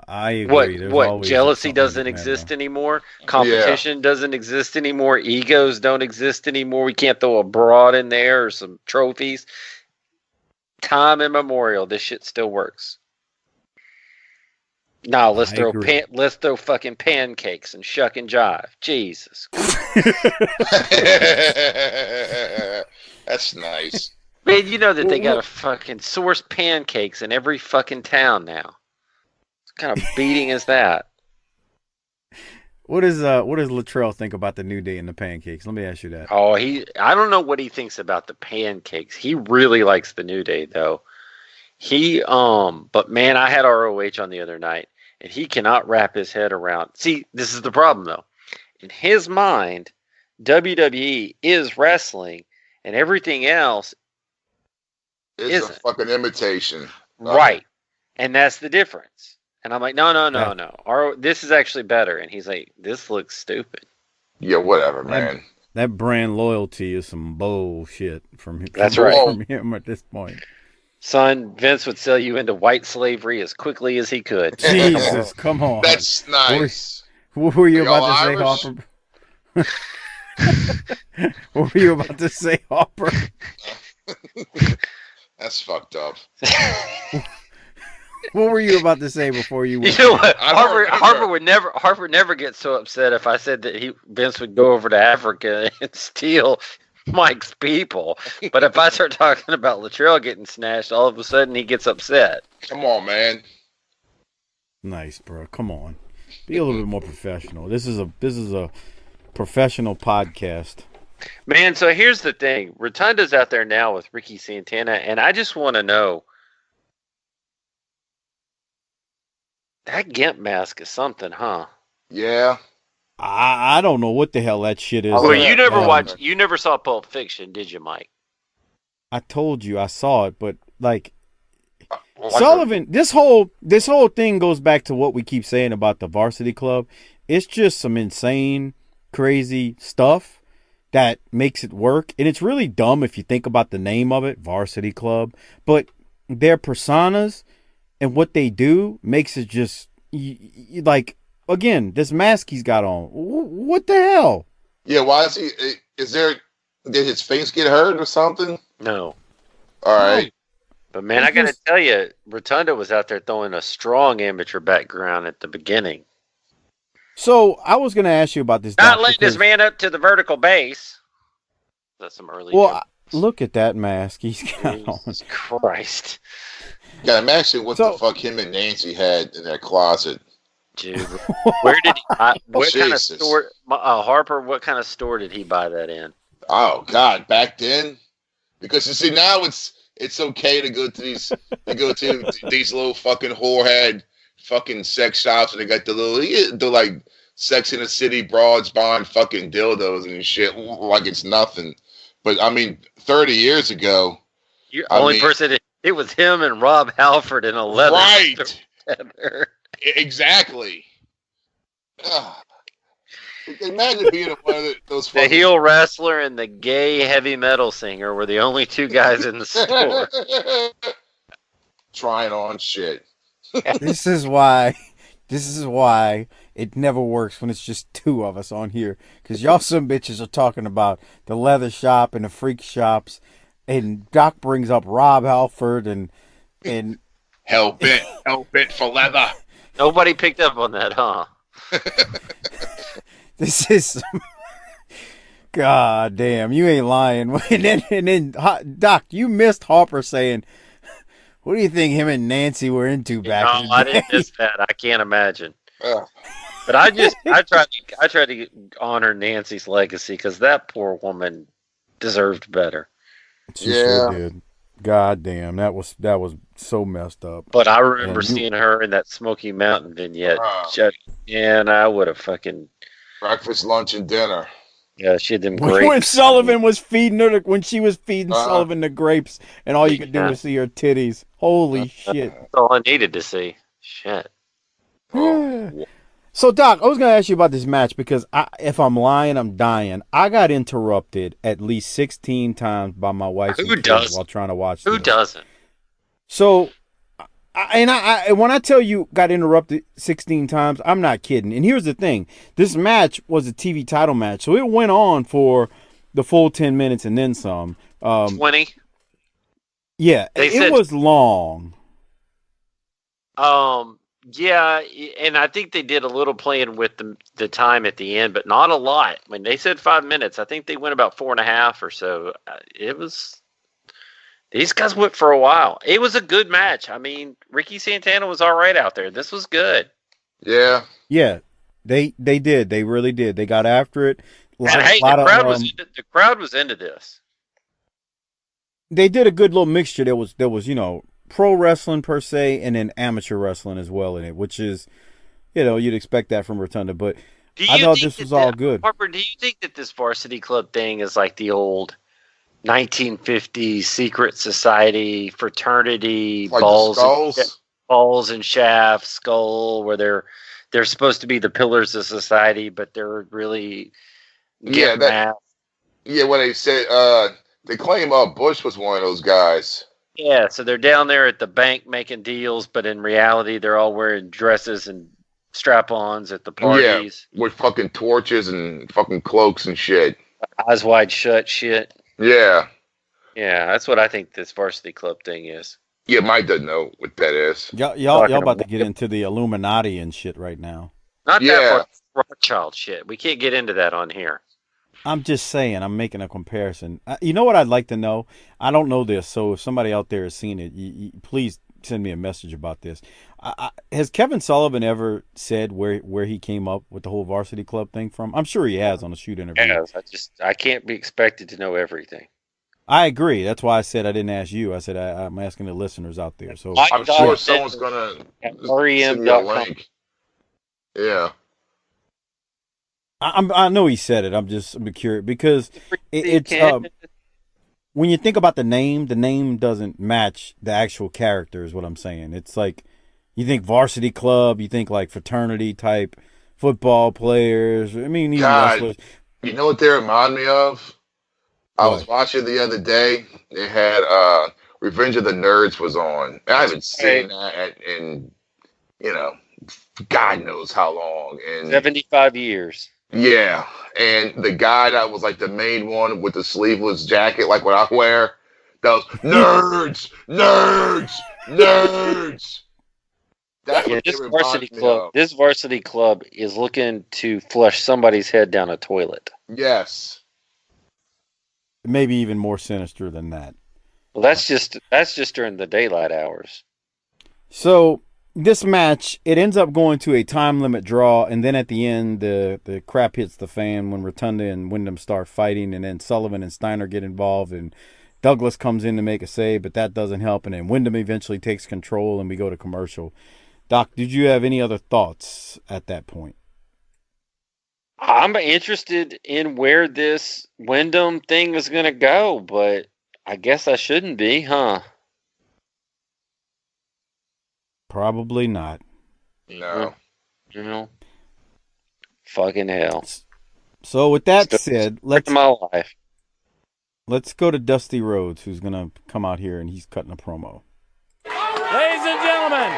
I agree. What jealousy doesn't exist anymore? Competition doesn't exist anymore. Egos don't exist anymore. We can't throw a broad in there or some trophies. Time immemorial, this shit still works. No, let's throw fucking pancakes and shuck and jive. Jesus. That's nice. Man, you know that they got a fucking source pancakes in every fucking town now. What kind of beating is that? What does Latrell think about the New Day and the pancakes? Let me ask you that. Oh, I don't know what he thinks about the pancakes. He really likes the New Day though. But man, I had ROH on the other night and he cannot wrap his head around. See, this is the problem though. In his mind, WWE is wrestling and everything else is a fucking imitation. Right. And that's the difference. And I'm like, no. This is actually better. And he's like, this looks stupid. Yeah, whatever, man. That brand loyalty is some bullshit from him. That's right. From him at this point. Son, Vince would sell you into white slavery as quickly as he could. Jesus, come on. That's nice. What were you about to say, Hopper? What were you about to say, Hopper? That's fucked up. What were you about to say before you went? You know what? Harper never gets so upset if I said that Vince would go over to Africa and steal Mike's people. But if I start talking about Latrell getting snatched, all of a sudden he gets upset. Come on, man. Nice, bro. Come on. Be a little bit more professional. This is a professional podcast. Man, so here's the thing. Rotunda's out there now with Ricky Santana, and I just want to know, that Gimp mask is something, huh? Yeah. I don't know what the hell that shit is. Well, you never saw Pulp Fiction, did you, Mike? I told you I saw it, but like Sullivan, this whole thing goes back to what we keep saying about the Varsity Club. It's just some insane crazy stuff that makes it work. And it's really dumb if you think about the name of it, Varsity Club. But their personas and what they do makes it just like, again, this mask he's got on. What the hell? Yeah, why is he? Did his face get hurt or something? No. All right. But man, I gotta tell you, Rotunda was out there throwing a strong amateur background at the beginning. So I was gonna ask you about this. Not letting this man up to the vertical base. That's some early. Well, look at that mask he's got on. Jesus Christ. Yeah, imagine what the fuck him and Nancy had in their closet. Dude, where did he? What kind of store? Harper, what kind of store did he buy that in? Oh God, back then, because you see now it's okay to go to these these little fucking whorehead fucking sex shops, and they got the like Sex in the City broads buying fucking dildos and shit like it's nothing. But I mean, 30 years ago, person. It was him and Rob Halford in a leather. Right. Exactly. Imagine being one of those. The heel wrestler and the gay heavy metal singer were the only two guys in the store. Trying on shit. This is why it never works when it's just two of us on here. Because y'all some bitches are talking about the leather shop and the freak shops. And Doc brings up Rob Halford and hell bent for leather. Nobody picked up on that, huh? This is God damn, you ain't lying. And then Doc, you missed Harper saying, "What do you think him and Nancy were into back in the day?" I didn't miss that. I can't imagine. But I tried to honor Nancy's legacy because that poor woman deserved better. She sure did. God damn, that was so messed up. But I remember seeing her in that Smoky Mountain vignette. And I would have fucking breakfast, lunch, and dinner. Yeah, she had them grapes. When Sullivan was feeding her, when she was feeding Sullivan the grapes, and all you could do was see her titties. Holy shit! That's all I needed to see. Shit. So, Doc, I was going to ask you about this match because if I'm lying, I'm dying. I got interrupted at least 16 times by my wife while trying to watch this. Who doesn't? So, when I tell you got interrupted 16 times, I'm not kidding. And here's the thing. This match was a TV title match, so it went on for the full 10 minutes and then some. 20? Yeah, it was long. Yeah, and I think they did a little playing with the time at the end, but not a lot. When they said 5 minutes, I think they went about 4.5 or so. These guys went for a while. It was a good match. I mean, Ricky Santana was all right out there. This was good. Yeah. Yeah, they did. They really did. They got after it. The crowd was into this. They did a good little mixture. There was pro wrestling per se, and then amateur wrestling as well in it, which is, you'd expect that from Rotunda. But I thought this was all good. Harper, do you think that this Varsity Club thing is like the old 1950s secret society fraternity, like balls and shafts, skull, where they're supposed to be the pillars of society, but they're really when they said they claim Bush was one of those guys. Yeah, so they're down there at the bank making deals, but in reality, they're all wearing dresses and strap-ons at the parties. Yeah, with fucking torches and fucking cloaks and shit. Eyes wide shut shit. Yeah. Yeah, that's what I think this Varsity Club thing is. Yeah, Mike doesn't know what that is. Y'all about to get into the Illuminati and shit right now. Not that Rothschild shit. We can't get into that on here. I'm just saying, I'm making a comparison. You know what I'd like to know? I don't know this, so if somebody out there has seen it, please send me a message about this. Has Kevin Sullivan ever said where he came up with the whole Varsity Club thing from? I'm sure he has on a shoot interview. Yes, I can't be expected to know everything. I agree. That's why I said I didn't ask you. I said I'm asking the listeners out there. So I'm sure someone's gonna send me a link. Yeah. I know he said it. I'm curious because it's when you think about the name doesn't match the actual character is what I'm saying. It's like you think Varsity Club, you think like fraternity type football players. I mean, even God, wrestlers. you know what they remind me of? I was watching the other day. They had Revenge of the Nerds was on. I haven't seen that in God knows how long. And 75 years. Yeah, and the guy that was like the main one with the sleeveless jacket, like what I wear, that was nerds, nerds, nerds. That's what this varsity club is looking to flush somebody's head down a toilet. Yes. Maybe even more sinister than that. Well, that's just during the daylight hours. So this match, it ends up going to a time limit draw, and then at the end, the crap hits the fan when Rotunda and Wyndham start fighting, and then Sullivan and Steiner get involved, and Douglas comes in to make a save, but that doesn't help, and then Wyndham eventually takes control, and we go to commercial. Doc, did you have any other thoughts at that point? I'm interested in where this Wyndham thing is going to go, but I guess I shouldn't be, huh? Probably not. No. Fucking hell. So with that said, let's go to Dusty Rhodes, who's going to come out here, and he's cutting a promo. Ladies and gentlemen,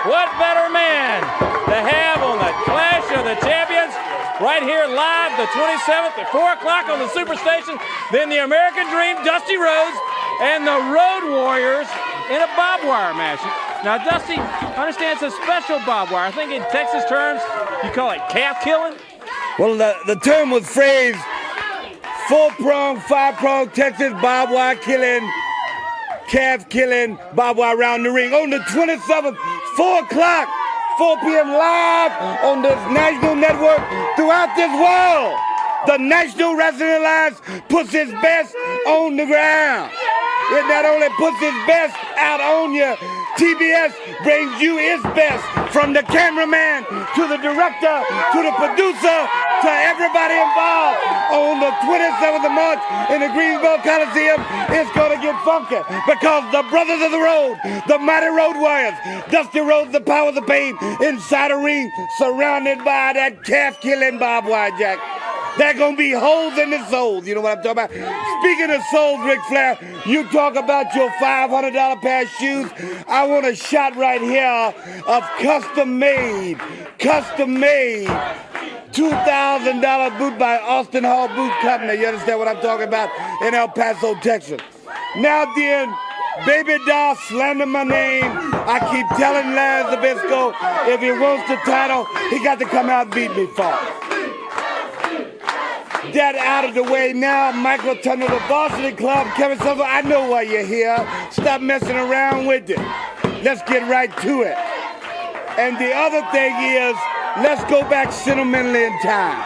what better man to have on the Clash of the Champions right here live the 27th at 4 o'clock on the Superstation than the American Dream, Dusty Rhodes, and the Road Warriors in a barbed wire match. Now, Dusty, I understand it's a special barbed wire. I think in Texas terms, you call it calf killing? Well, the term was phrased 4-prong, 5-prong Texas barbed wire killing, calf killing, barbed wire around the ring. On the 27th, 4 o'clock, 4 p.m. live on this national network throughout this world. The National Wrestling Alliance puts its best on the ground. It not only puts its best out on you, TBS brings you its best, from the cameraman to the director to the producer to everybody involved. On the 27th of March in the Greensboro Coliseum, it's going to get funky because the Brothers of the Road, the Mighty Road Warriors, Dusty Rhodes, the Power of the Pain, inside a ring surrounded by that calf-killing barbed wire, Jack. There are going to be holes in the soles. You know what I'm talking about? Speaking of soles, Ric Flair, you talk about your $500 pair of shoes. I want a shot right here of custom-made $2,000 boot by Austin Hall Boot Company. You understand what I'm talking about? In El Paso, Texas. Now then, Baby Doll slandered my name. I keep telling Lance Zbyszko, if he wants the title, he got to come out and beat me for it. That out of the way now, Michael Tunnell, the Varsity Club, Kevin Silver, I know why you're here. Stop messing around with it. Let's get right to it. And the other thing is, let's go back sentimentally in time.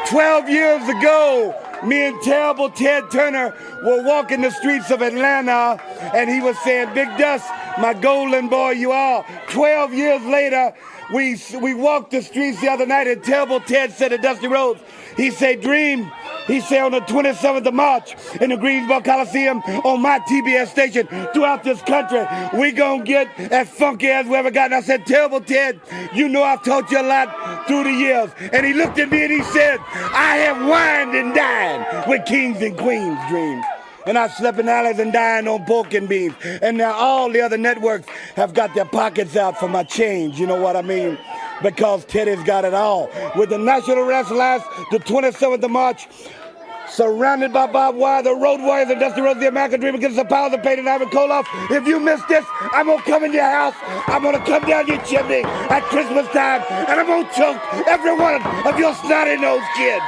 12 years ago, me and Terrible Ted Turner were walking the streets of Atlanta, and he was saying, Big Dust, my golden boy you are. 12 years later, we walked the streets the other night, and Terrible Ted said to Dusty Rhodes, he said, Dream, he said, on the 27th of March in the Greensboro Coliseum on my TBS station throughout this country, we gonna get as funky as we ever got. And I said, Terrible Ted, you know I've taught you a lot through the years. And he looked at me and he said, I have wined and dined with kings and queens, Dream. And I slept in alleys and dined on pork and beans. And now all the other networks have got their pockets out for my change, you know what I mean? Because Teddy's got it all. With the National Wrestling Alliance, the 27th of March, surrounded by barbed wire, the Road Warriors and Dusty Rhodes, the American Dream against the Power of the Pain and Ivan Koloff. If you missed this, I'm going to come in your house. I'm going to come down your chimney at Christmas time, and I'm going to choke every one of your snotty-nosed kids.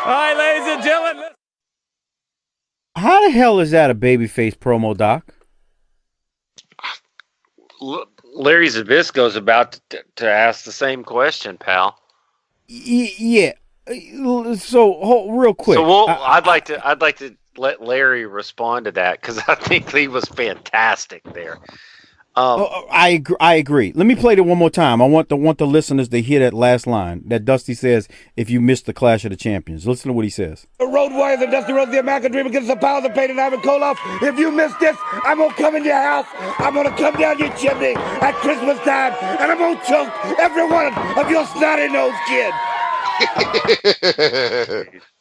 All right, ladies and gentlemen. How the hell is that a babyface promo, Doc? Larry Zbyszko's about to ask the same question, pal. Yeah. So real quick. So I'd like to let Larry respond to that because I think he was fantastic there. I agree. Let me play it one more time. I want the listeners to hear that last line that Dusty says if you missed the Clash of the Champions. Listen to what he says. The Road Warriors and Dusty Rhodes, the American Dream against the Powers of Pain and Ivan Koloff. If you missed this, I'm going to come in your house. I'm going to come down your chimney at Christmas time, and I'm going to choke every one of your snotty nose kids.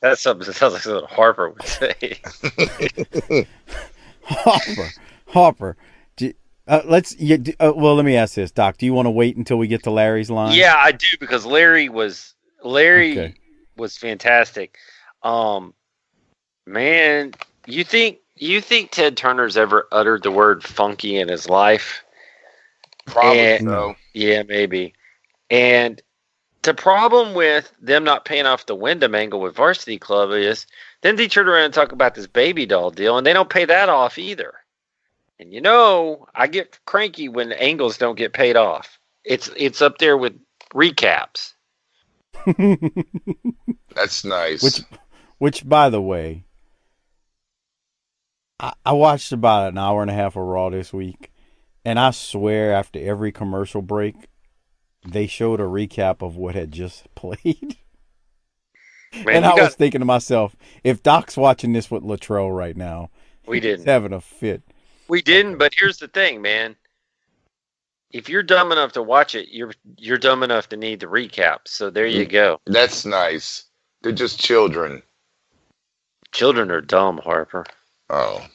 That's something that sounds like something Harper would say. Harper. Well, let me ask this, Doc. Do you want to wait until we get to Larry's line? Yeah, I do, because Larry was fantastic. Man, you think Ted Turner's ever uttered the word funky in his life? Probably so. Yeah, maybe. And the problem with them not paying off the Wyndham angle with Varsity Club is then they turn around and talk about this baby doll deal, and they don't pay that off either. And I get cranky when angles don't get paid off. It's up there with recaps. That's nice. Which, by the way, I watched about an hour and a half of Raw this week, and I swear after every commercial break, they showed a recap of what had just played. Man, and I was thinking to myself, if Doc's watching this with Latrell right now, he's having a fit. We didn't, but here's the thing, man. If you're dumb enough to watch it, you're dumb enough to need the recap. So there you go. That's nice. They're just children. Children are dumb, Harper. Oh.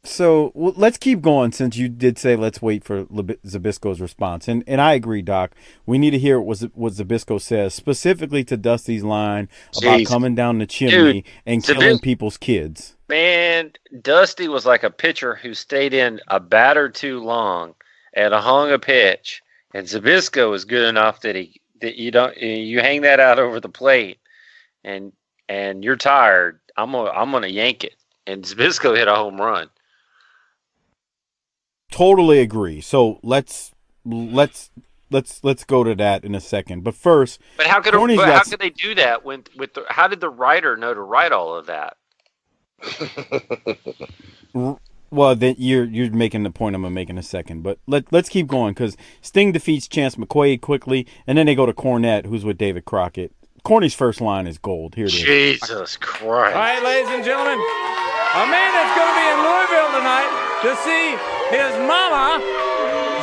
So let's keep going, since you did say let's wait for Zbyszko's response. And I agree, Doc. We need to hear what Zbyszko says, specifically to Dusty's line about coming down the chimney and killing people's kids. Man, Dusty was like a pitcher who stayed in a batter too long at a hung a pitch, and Zbyszko is good enough that you hang that out over the plate, and you're tired. I'm gonna yank it, and Zbyszko hit a home run. Totally agree. So let's go to that in a second. But first, how could they do that how did the writer know to write all of that? Well, then you're making the point I'm gonna make in a second, but let's keep going, because Sting defeats Chance McQuaid quickly, and then they go to Cornette, who's with David Crockett. Corny's first line is gold. Here it is. Jesus Christ! All right, ladies and gentlemen, a man that's going to be in Louisville tonight to see his mama,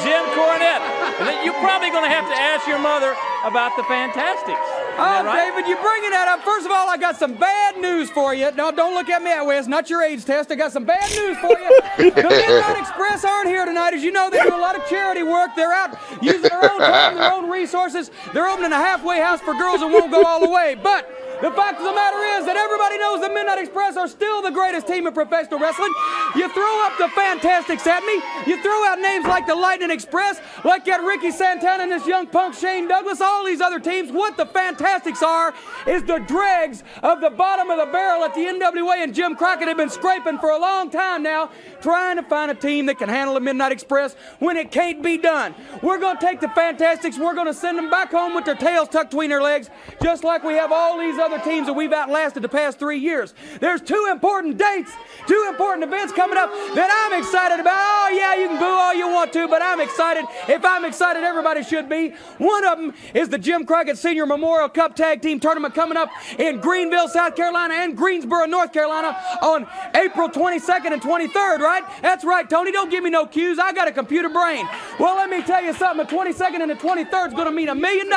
Jim Cornette. And then you're probably going to have to ask your mother about the Fantastics. Oh, right? David, you're bringing that up. First of all, I got some bad news for you. No, don't look at me that way. It's not your AIDS test. I got some bad news for you. The Midnight Express aren't here tonight. As you know, they do a lot of charity work. They're out using their own time, their own resources. They're opening a halfway house for girls that won't go all the way. But the fact of the matter is that everybody knows the Midnight Express are still the greatest team in professional wrestling. You throw up the Fantastics at me. You throw out names like the Lightning Express, like that Ricky Santana and this young punk Shane Douglas, all these other teams. What the Fantastics are is the dregs of the bottom of the barrel that the NWA and Jim Crockett have been scraping for a long time now, trying to find a team that can handle the Midnight Express when it can't be done. We're going to take the Fantastics, we're going to send them back home with their tails tucked between their legs, just like we have all these other teams that we've outlasted the past 3 years. There's two important dates, two important events coming up that I'm excited about. Oh, yeah, you can boo all you want to, but I'm excited. If I'm excited, everybody should be. One of them is the Jim Crockett Senior Memorial Cup Tag Team Tournament coming up in Greenville, South Carolina, and Greensboro, North Carolina on April 22nd and 23rd, right? That's right, Tony. Don't give me no cues. I got a computer brain. Well, let me tell you something. The 22nd and the 23rd is going to mean $1 million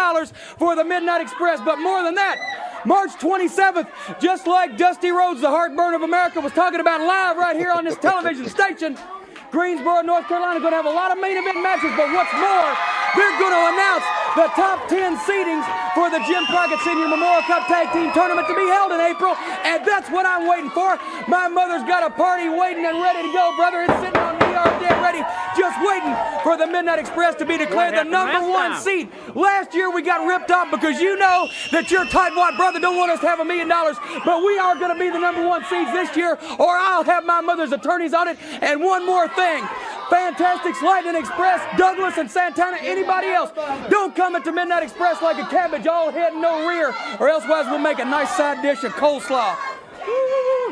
for the Midnight Express, but more than that, March 27th, just like Dusty Rhodes, the heartburn of America, was talking about live right here on this television station, Greensboro, North Carolina, going to have a lot of main event matches, but what's more, they're going to announce the top 10 seedings for the Jim Crockett Senior Memorial Cup Tag Team Tournament to be held in April, and that's what I'm waiting for. My mother's got a party waiting and ready to go, brother. It's sitting on me, dead ready, just waiting for the Midnight Express to be declared the #1 seed. Last year we got ripped off because you know that your tightwad brother don't want us to have $1 million, but we are going to be the #1 seeds this year, or I'll have my mother's attorneys on it. And one more thing, Fantastics, Lightning Express, Douglas and Santana, anybody else, don't come into Midnight Express like a cabbage, all head and no rear, or elsewise we'll make a nice side dish of coleslaw.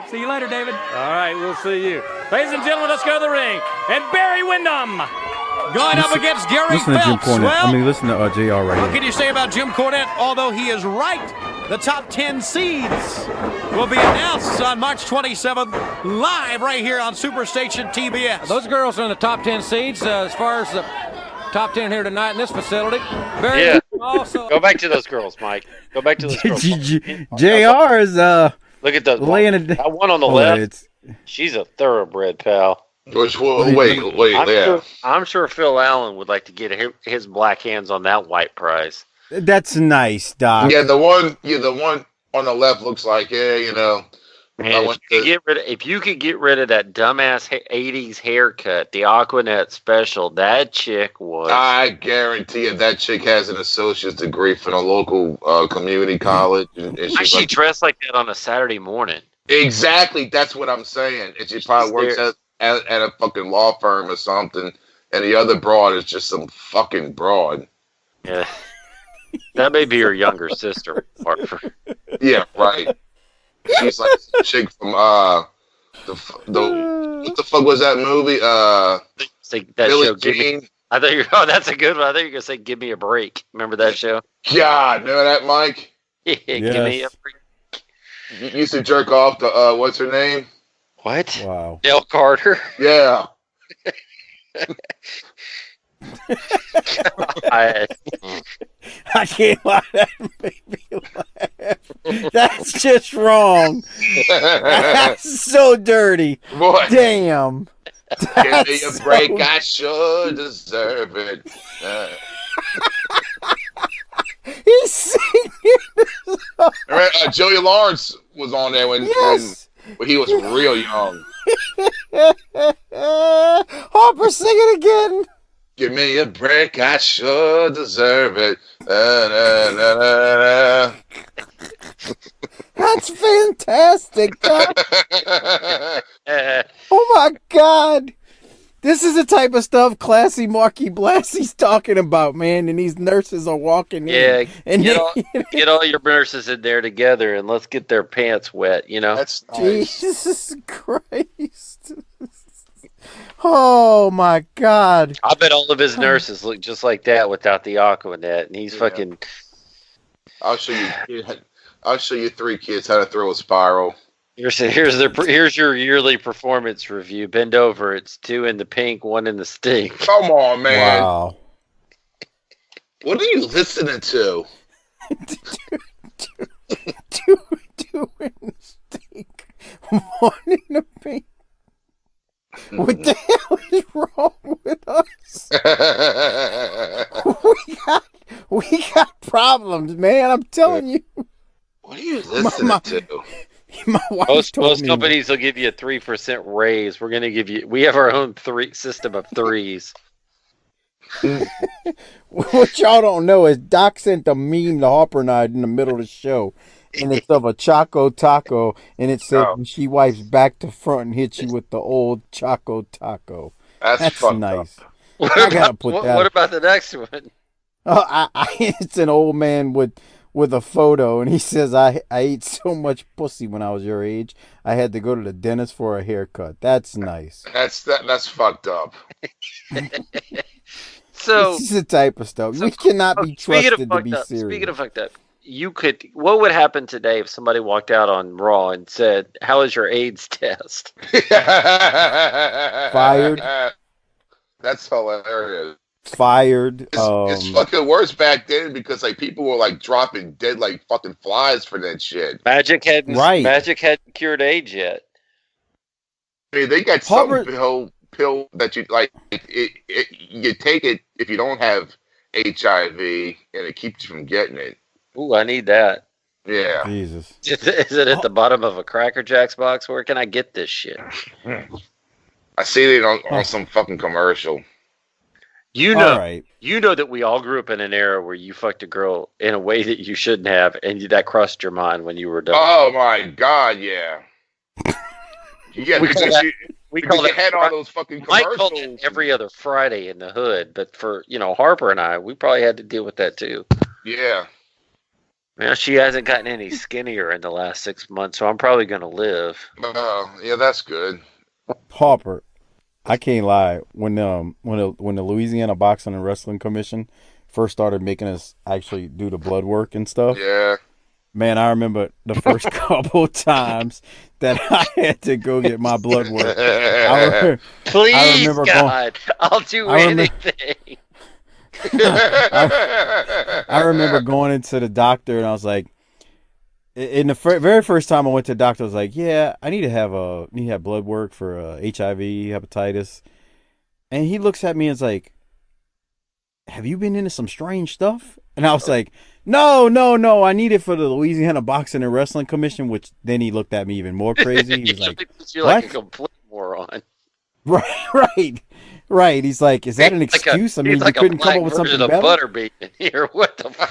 See you later, David. All right, we'll see you. Ladies and gentlemen, let's go to the ring. and Barry Windham. Going up against Gary Listen to Jim Phelps. Cornette. Listen to JR right What here. can you say about Jim Cornette? Although he is right, the top 10 seeds will be announced on March 27th, live right here on Superstation TBS. Those girls are in the top 10 seeds as far as the top 10 here tonight in this facility. Very Yeah. also. Go back to those girls, Mike. Go back to those girls. JR is Look at those. laying it. That one on the Oh, left. She's a thoroughbred, pal. Which wait, yeah. I'm sure Phil Allen would like to get his black hands on that white prize. That's nice, Doc. Yeah, the one on the left looks like, Man, if you could get rid of that dumbass 80s haircut, the Aquanet special, that chick was. I guarantee you that chick has an associate's degree from a local community college. And Why she dressed like that on a Saturday morning? Exactly, that's what I'm saying. And she probably works at a fucking law firm or something. And the other broad is just some fucking broad. Yeah. That may be her younger sister. Yeah, right. She's like a chick from what the fuck was that movie? Billie Jean. I thought that's a good one. I thought you were gonna say "Give Me a Break." Remember that show? God, remember that, Mike? Yeah, yes. Give me a break. You used to jerk off to what's her name? What? Wow. Dale Carter. Yeah. I can't lie, that made me laugh. That's just wrong. That's so dirty. Boy. Damn. Give me a break, so... I sure deserve it. He's singing. Joey Lawrence was on there when he was real young. Harper, sing it again. Give me a break, I sure deserve it. That's fantastic. Oh my God. This is the type of stuff classy Marky Blassie's talking about, man, and these nurses are walking in. And get all your nurses in there together and let's get their pants wet, you know? That's nice. Jesus Christ. Oh my God. I bet all of his nurses look just like that without the Aquanet, and he's fucking... I'll show you 3 kids how to throw a spiral. Here's your yearly performance review. Bend over. It's 2 in the pink, 1 in the stink. Come on, man. Wow. What are you listening to? 2 in the stink, 1 in the pink. What the hell is wrong with us? we got problems, man. I'm telling you. What are you listening to? My wife most companies will give you a 3% raise. We're gonna give you. We have our own system of 3s. What y'all don't know is Doc sent a meme to Harper and I in the middle of the show, and it's of a Choco Taco, and it said when she wipes back to front and hits you with the old Choco Taco. That's nice. What about the next one? It's an old man with a photo, and he says, I ate so much pussy when I was your age, I had to go to the dentist for a haircut. That's nice. That's fucked up. So this is the type of stuff. We cannot be trusted to be serious. Speaking of fucked up, what would happen today if somebody walked out on Raw and said, "How is your AIDS test?" Fired. That's hilarious. Fired. It's fucking worse back then because like people were like dropping dead like fucking flies for that shit. Magic hadn't cured AIDS yet. I mean, they got some pill that you like. You take it if you don't have HIV, and it keeps you from getting it. Ooh, I need that. Yeah. Jesus. Is it at the bottom of a Cracker Jacks box? Where can I get this shit? I see it on some fucking commercial. You know that we all grew up in an era where you fucked a girl in a way that you shouldn't have, and that crossed your mind when you were done. Oh my God, yeah. Yeah, because you had all those fucking commercials. Mike called it every other Friday in the hood, but for Harper and I, we probably had to deal with that too. Yeah. Man, she hasn't gotten any skinnier in the last 6 months, so I'm probably gonna live. Yeah, that's good. Harper, I can't lie. When the Louisiana Boxing and Wrestling Commission first started making us actually do the blood work and stuff. Yeah. Man, I remember the first couple times that I had to go get my blood work. Please, God, I'll do anything. I remember going into the doctor and I was like, in the very first time I went to the doctor, I was like, yeah, I need to have blood work for HIV, hepatitis. And he looks at me and is like, have you been into some strange stuff? And I was like, no, I need it for the Louisiana Boxing and Wrestling Commission, which then he looked at me even more crazy. He was like, you're like a complete moron. Right. He's like, is that an excuse? I mean, you couldn't come up with something better? Butterbean in here. What the fuck?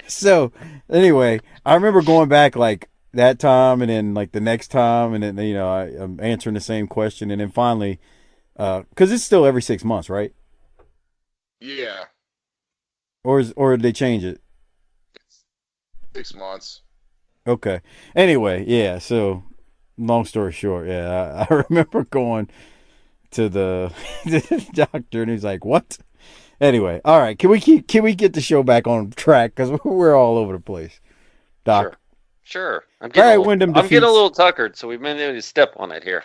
So, anyway, I remember going back like that time and then like the next time and then, I'm answering the same question. And then finally, because it's still every 6 months, right? Yeah. Or did they change it? 6 months. Okay. Anyway, yeah. So, long story short, yeah, I remember going to the doctor and he's like, "What?" Anyway, all right. Can we get the show back on track because we're all over the place, Doc? Sure. I'm getting a little tuckered, so we may need to step on it here.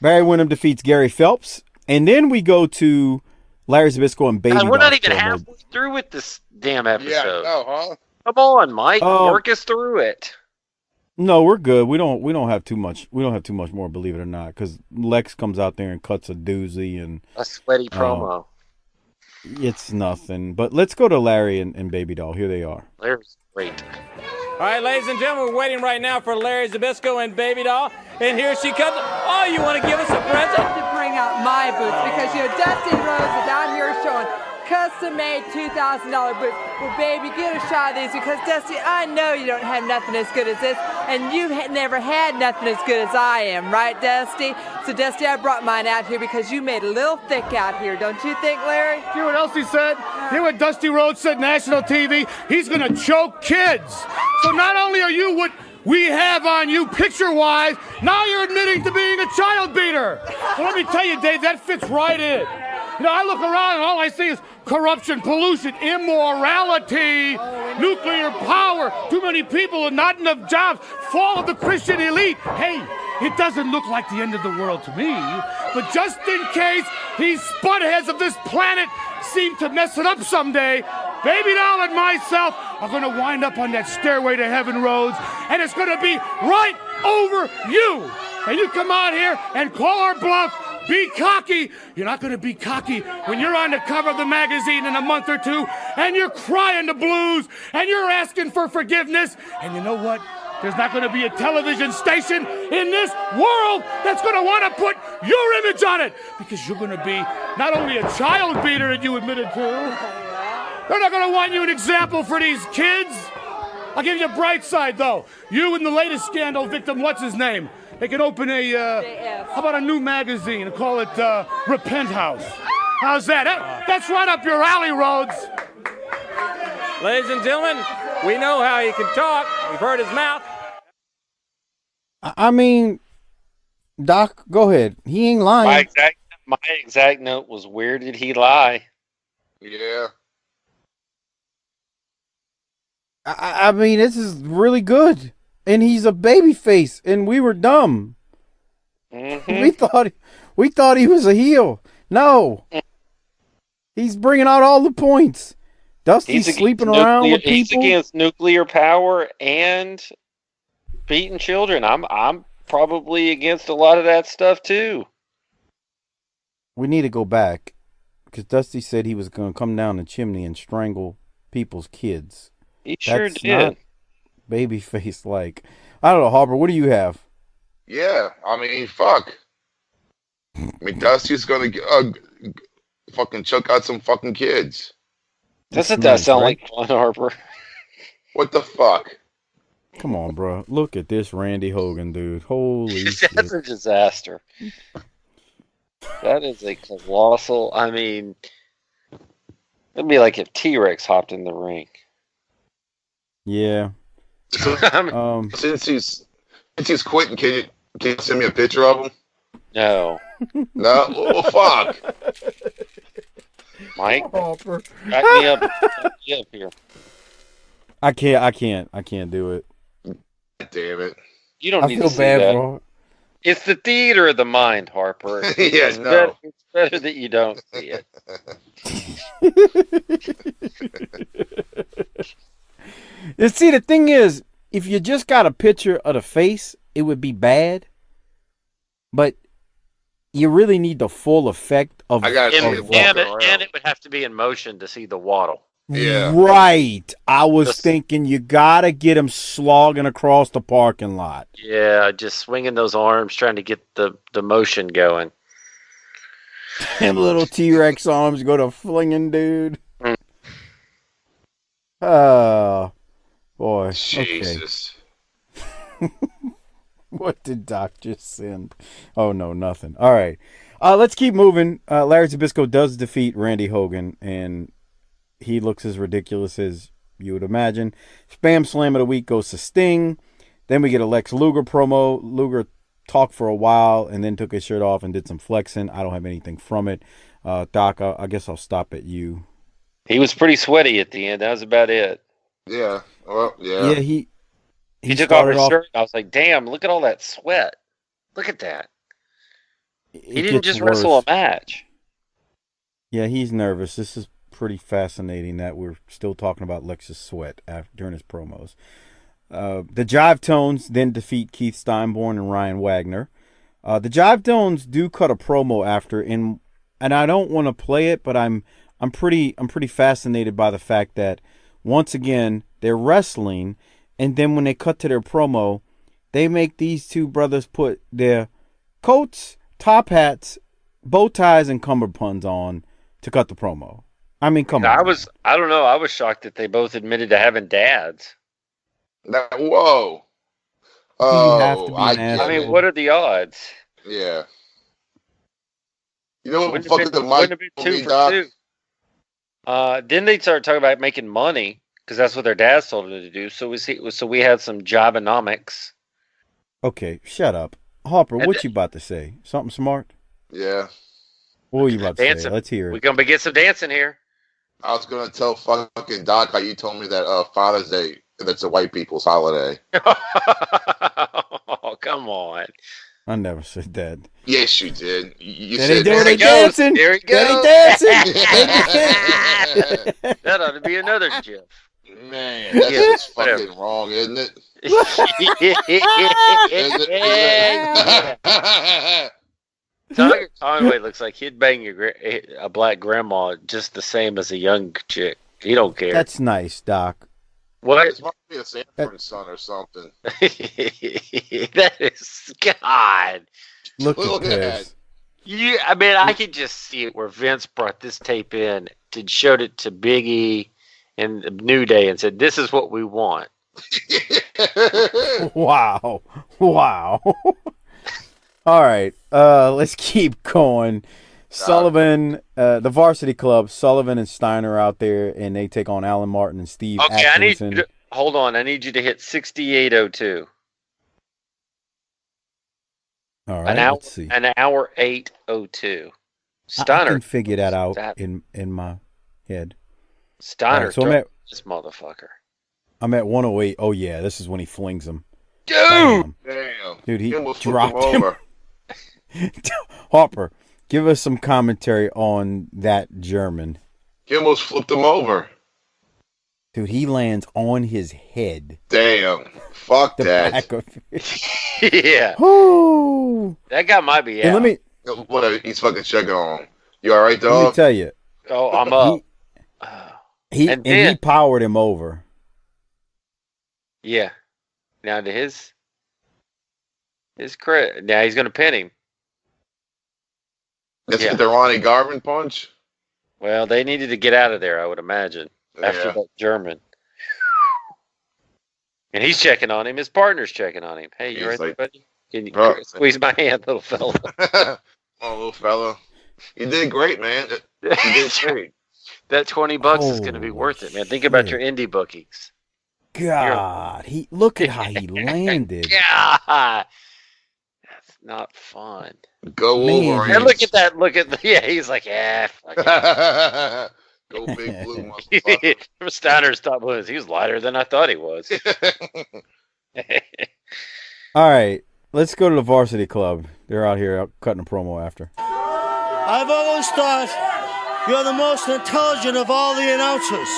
Barry Windham defeats Gary Phelps, and then we go to Larry Zbyszko and Baby. We're not even halfway through with this damn episode. Yeah, no, huh? Come on, Mike. Work us through it. No, we're good. We don't have too much. We don't have too much more, believe it or not, because Lex comes out there and cuts a doozy and a sweaty promo. It's nothing. But let's go to Larry and Baby Doll. Here they are. Larry's great. All right, ladies and gentlemen, we're waiting right now for Larry Zbyszko and Baby Doll. And here she comes. Oh, you want to give us a present? I have to bring out my boots because, Dusty Rhodes is out here showing custom-made $2,000 boots. Well, baby, get a shot of these because, Dusty, I know you don't have nothing as good as this, and you've never had nothing as good as I am, right, Dusty? So, Dusty, I brought mine out here because you made a little thick out here, don't you think, Larry? Hear what else he said? Hear what Dusty Rhodes said national TV? He's going to choke kids. So not only are you what we have on you picture-wise, now you're admitting to being a child beater. Well, let me tell you, Dave, that fits right in. I look around and all I see is corruption, pollution, immorality, nuclear power, too many people and not enough jobs, fall of the Christian elite. Hey, it doesn't look like the end of the world to me, but just in case these spudheads of this planet seem to mess it up someday, Baby Doll and myself are going to wind up on that stairway to heaven, Rhodes, and it's going to be right over you. And you come out here and call our bluff. Be cocky. You're not going to be cocky when you're on the cover of the magazine in a month or two and you're crying the blues and you're asking for forgiveness. And you know what? There's not going to be a television station in this world that's going to want to put your image on it because you're going to be not only a child beater that you admitted to, they're not going to want you an example for these kids. I'll give you a bright side, though. You and the latest scandal victim, what's his name? They can open how about a new magazine and call it Repent House? How's that? That's right up your alley, Rhodes. Ladies and gentlemen, we know how he can talk. We've heard his mouth. I mean, Doc, go ahead. He ain't lying. My exact note was, where did he lie? Yeah. I mean, this is really good. And he's a baby face, and we were dumb. Mm-hmm. We thought he was a heel. No. He's bringing out all the points. Dusty's sleeping around with people. He's against nuclear power and beating children. I'm probably against a lot of that stuff too. We need to go back because Dusty said he was going to come down the chimney and strangle people's kids. He sure did. Babyface, like, I don't know, Harper, what do you have? Yeah, I mean, fuck. I mean, Dusty's gonna fucking choke out some fucking kids. Doesn't that sound like fun, Harper? What the fuck? Come on, bro. Look at this Randy Hogan, dude. Holy shit. That's a disaster. That is a colossal, I mean, it'd be like if T-Rex hopped in the ring. Yeah. Since he's quitting, Can you send me a picture of him? No. No? Well, fuck. Mike, Harper. back me up. Back me up here. I can't do it. Damn it. You don't I need feel to see bad that. for. It's the theater of the mind, Harper. Yeah, no. It's better that you don't see it. You see, the thing is, if you just got a picture of the face, it would be bad. But you really need the full effect of. I gotta see And, it and, walking it, around. and it would have to be in motion to see the waddle. Yeah. Right. I was Just- thinking you gotta get him slogging across the parking lot. Yeah, just swinging those arms, trying to get the motion going. Them little T-Rex arms go to flinging, dude. Mm. Oh, boy. Jesus. Okay. What did Doc just send? Oh, no, nothing. All right. Let's keep moving. Larry Zbyszko does defeat Randy Hogan, and he looks as ridiculous as you would imagine. Spam Slam of the Week goes to Sting. Then we get a Lex Luger promo. Luger talked for a while and then took his shirt off and did some flexing. I don't have anything from it. Doc, I guess I'll stop at you. He was pretty sweaty at the end. That was about it. Yeah. Well, yeah. Yeah, he took off started his shirt. I was like, damn, look at all that sweat. Look at that. He didn't just wrestle a match. Yeah, he's nervous. This is pretty fascinating that we're still talking about Lex's sweat during his promos. The Jive Tones then defeat Keith Steinborn and Ryan Wagner. The Jive Tones do cut a promo after, and I don't want to play it, but I'm pretty fascinated by the fact that once again they're wrestling, and then when they cut to their promo, they make these two brothers put their coats, top hats, bow ties, and cummerbunds on to cut the promo. I mean, come on. I don't know. I was shocked that they both admitted to having dads. Whoa. have to be Oh, I an get I mean, it. what are the odds? Yeah. You know what Wouldn't fucking have the been, mic wouldn't have been told me, two for Doc? two. Then they started talking about making money because that's what their dads told them to do. So we had some jobonomics. Okay, shut up. Harper, And what you about to say? Something smart? Yeah. What were you about to say? Dancing. Let's hear We're it. gonna get some dancing here. I was gonna tell fucking Doc how you told me that Father's Day, that's a white people's holiday. Oh, come on. I never said that. Yes, you did. You There they said do, There they he goes. dancing. There he There goes. they dancing. That ought to be another GIF. Man, that's Yeah, just whatever. fucking wrong, isn't it? Yeah. Tiger Conway looks like he'd bang a black grandma just the same as a young chick. He don't care. That's nice, Doc. What? It's must be a Sanford son or something. That is God. Look Look at at this. Yeah, I mean, I could just see it where Vince brought this tape in, showed it to Big E and New Day, and said, "This is what we want." Wow. Wow. All right. Let's keep going. Sullivan, the Varsity Club, Sullivan and Steiner out there, and they take on Alan Martin and Steve Okay, I need Atkinson. you to hold on. I need you to hit 68:02. All right. Let's see. An hour 8:02. I Steiner. can figure that out in my head. Steiner. All right, so this motherfucker. I'm at 108. Oh yeah, this is when he flings him. Dude. Damn. Dude, he almost dropped flipped him over. Harper, give us some commentary on that German. He almost flipped him over. Dude, he lands on his head. Damn. Fuck The that. back of Yeah. Woo! That guy might be And out. Whatever, he's fucking checking on. You alright, let me dog? tell you, Oh, I'm up. he And then- he powered him over. Yeah. Now to his credit. Now he's going to pin him. That's Yeah. the Ronnie Garvin punch? Well, they needed to get out of there, I would imagine, after Yeah. that German. And he's checking on him. His partner's checking on him. Hey, you He's right there, like, buddy? Can you "Bro." squeeze my hand, little fella? Oh, little fella. You did great, man. You did great. That $20 is going to be worth it, man. Think about your indie bookings. God, look at how he landed. God. not fun. Go over. And look at that. He's like, yeah. Fuck it. Go Big Blue, motherfucker. Steiner's top blues. He was lighter than I thought he was. All right, let's go to the Varsity Club. They're out here cutting a promo after. I've always thought you're the most intelligent of all the announcers.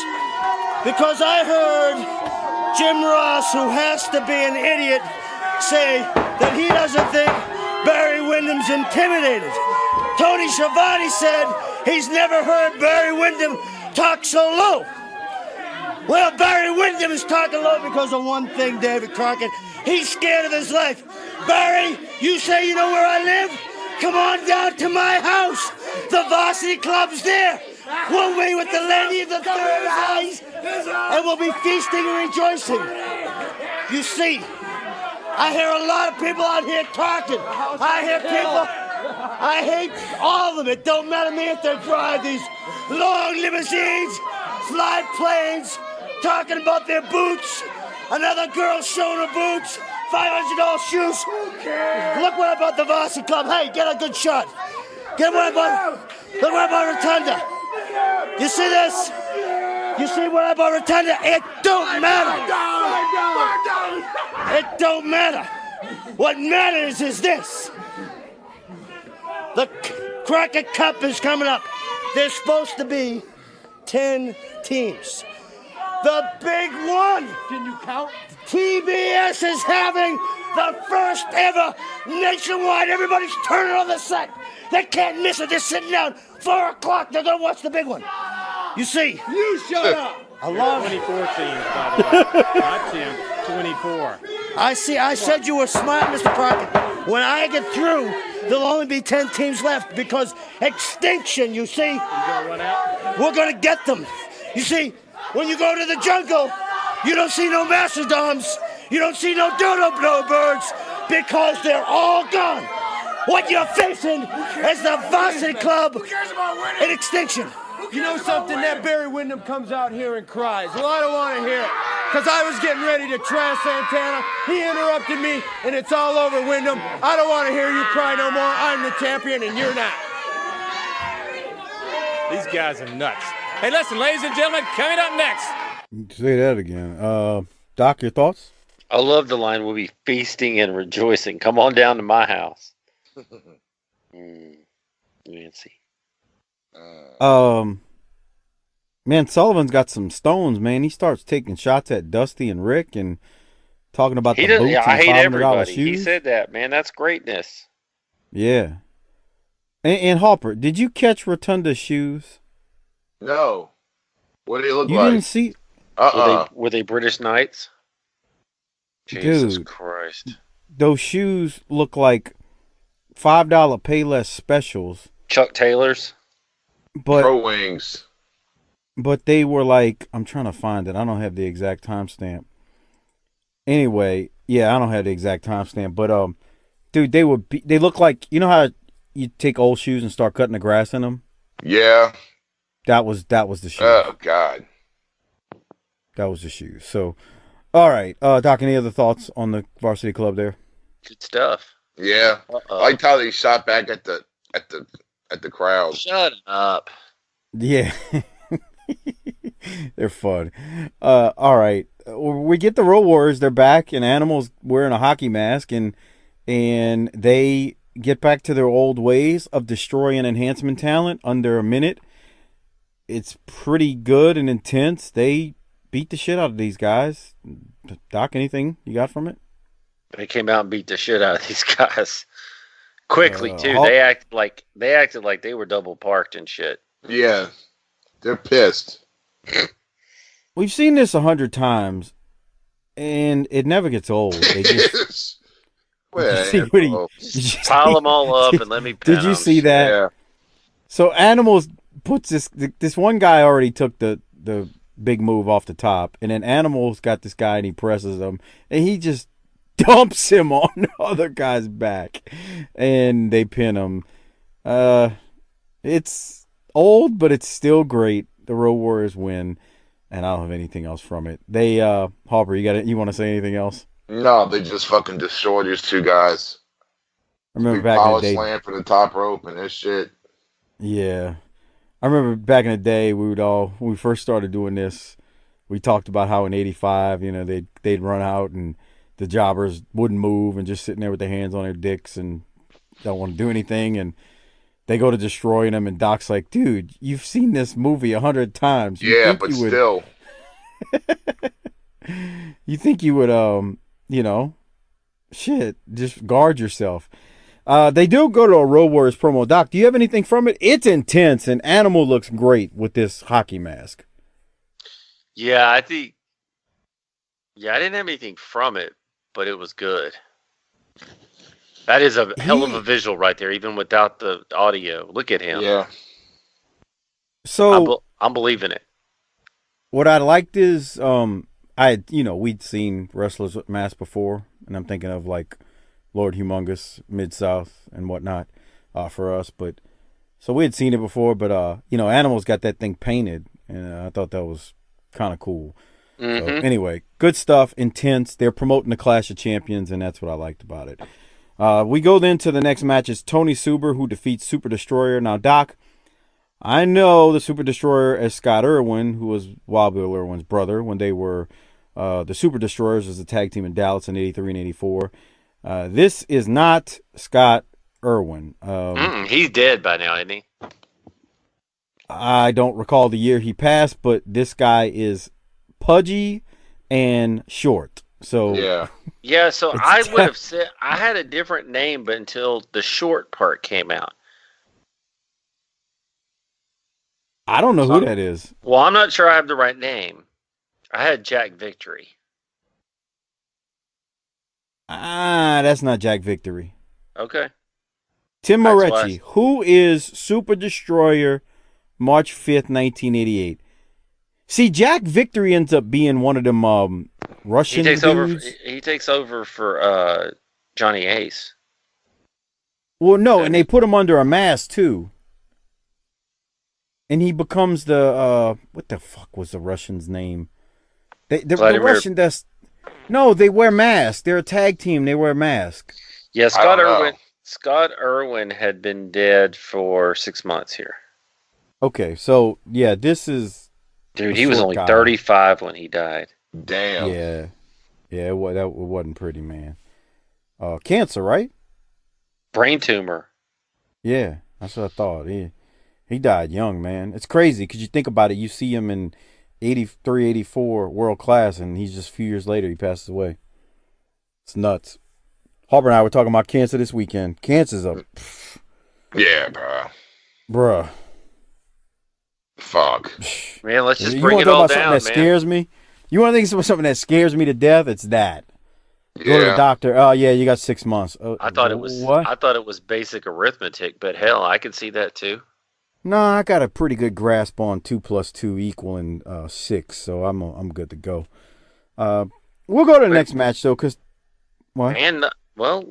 Because I heard Jim Ross, who has to be an idiot, say that he doesn't think Barry Windham's intimidated. Tony Schiavone said he's never heard Barry Windham talk so low. Well, Barry Windham is talking low because of one thing, David Crockett. He's scared of his life. Barry, you say you know where I live? Come on down to my house. The Varsity Club's there. We'll wait with the lady of the third eyes, and we'll be feasting and rejoicing. You see, I hear a lot of people out here talking. I hate all of them. It don't matter to me if they drive these long limousines, fly planes, talking about their boots. Another girl showing her boots, $500 shoes. Look what I bought the Varsity Club. Hey, get a good shot. Get what I bought. Look what I bought Rotunda. You see this? You see what I bought Rotunda? It don't matter. It don't matter. What matters is this. The Crockett Cup is coming up. There's supposed to be 10 teams. The big one. Can you count? TBS is having the first ever nationwide. Everybody's turning on the set. They can't miss it. They're sitting down. 4 o'clock. They're going to watch the big one. You see. You shut up. I love 24 teams, by the way. Not 10, 24. I see. I said you were smart, Mr. Crockett. When I get through, there'll only be 10 teams left because extinction, you see. You gonna run out? We're going to get them. You see, when you go to the jungle, you don't see no mastodons. You don't see no dodo birds because they're all gone. What you're facing is the Varsity Club in extinction. You know something? That Barry Windham comes out here and cries. Well, I don't want to hear it. Because I was getting ready to trash Santana. He interrupted me, and it's all over, Windham. I don't want to hear you cry no more. I'm the champion, and you're not. These guys are nuts. Hey, listen, ladies and gentlemen, coming up next. Say that again. Doc, your thoughts? I love the line, we'll be feasting and rejoicing. Come on down to my house. Nancy. Man, Sullivan's got some stones, man. He starts taking shots at Dusty and Rick and talking about the boots and I hate everybody. shoes. He said that, man. That's greatness. Yeah. And Harper, did you catch Rotunda's shoes? No. What do they look you like? You didn't see? Were they British Knights? Jesus Dude, Christ. Those shoes look like $5 Payless specials. Chuck Taylor's? But Pro Wings. But they were like, I'm trying to find it. I don't have the exact timestamp. Anyway, yeah, I don't have the exact timestamp. But dude, they look like, you know how you take old shoes and start cutting the grass in them? Yeah. That was the shoes. Oh God. That was the shoes. So, all right, Doc. Any other thoughts on the Varsity Club there? Good stuff. Yeah. I liked how they shot back at the crowd. Shut up. Yeah. They're fun. All right. We get the Road Warriors. They're back, and Animal's wearing a hockey mask, and they get back to their old ways of destroying enhancement talent under a minute. It's pretty good and intense. They beat the shit out of these guys. Doc, anything you got from it? They came out and beat the shit out of these guys quickly too. They acted like they were double parked and shit. Yeah, they're pissed. We've seen this 100 times, and it never gets old. They just pile them all up and let me. Did you see that? Yeah. So Animals puts this one guy already took the big move off the top, and then Animals got this guy and he presses him, and he just dumps him on the other guy's back, and they pin him. It's old, but it's still great. The Road Warriors win, and I don't have anything else from it. They Harper, you want to say anything else? No, they just fucking destroyed these two guys. remember Big back in power the day. slam for the top rope and this shit. Yeah. I remember back in the day, when we first started doing this, we talked about how in '85, they'd run out and the jobbers wouldn't move and just sitting there with their hands on their dicks and don't want to do anything. And they go to destroying them. And Doc's like, dude, you've seen this movie 100 times. Still. You think you would, just guard yourself. They do go to a Road Warriors promo. Doc, do you have anything from it? It's intense, and Animal looks great with this hockey mask. Yeah, I think. Yeah, I didn't have anything from it, but it was good. That is a hell of a visual right there, even without the audio. Look at him. Yeah. So I'm believing it. What I liked is, we'd seen wrestlers with masks before, and I'm thinking of like Lord Humongous, Mid-South, and whatnot for us. But so we had seen it before, but Animal's got that thing painted, and I thought that was kind of cool. Mm-hmm. So, anyway, good stuff, intense. They're promoting the Clash of Champions, and that's what I liked about it. We go then to the next match. It's Tony Suber who defeats Super Destroyer. Now, Doc, I know the Super Destroyer as Scott Irwin, who was Wild Bill Irwin's brother when they were the Super Destroyers as a tag team in Dallas in '83 and '84. This is not Scott Irwin. He's dead by now, isn't he? I don't recall the year he passed, but this guy is pudgy and short. So yeah. So I would have said I had a different name, but until the short part came out. I don't know who that is. Well, I'm not sure I have the right name. I had Jack Victory. That's not Jack Victory. Okay. Tim Moretti, who is Super Destroyer, March 5th, 1988. See, Jack Victory ends up being one of them Russian dudes. He takes over for Johnny Ace. Well, no, and they put him under a mask, too. And he becomes the, what the fuck was the Russian's name? The Russian that's... No, they wear masks. They're a tag team. They wear masks. Yeah, Scott Irwin had been dead for 6 months here. Okay, so, yeah, this is... Dude, he was only 35 when he died. Damn. Yeah. Yeah, that wasn't pretty, man. Cancer, right? Brain tumor. Yeah, that's what I thought. He died young, man. It's crazy because you think about it. You see him in 83, 84 world class, and he's just a few years later, he passes away. It's nuts. Harper and I were talking about cancer this weekend. Cancer's up. Yeah, Bruh. Fuck. Man, let's just bring it all down, man. That scares me? You want to think of something that scares me to death? It's that. Yeah. Go to the doctor. Oh, yeah, you got 6 months. I thought it was what? I thought it was basic arithmetic, but hell, I could see that too. No, I got a pretty good grasp on 2 + 2 equaling 6, so I'm good to go. We'll go to the next match though, because what? Man, well,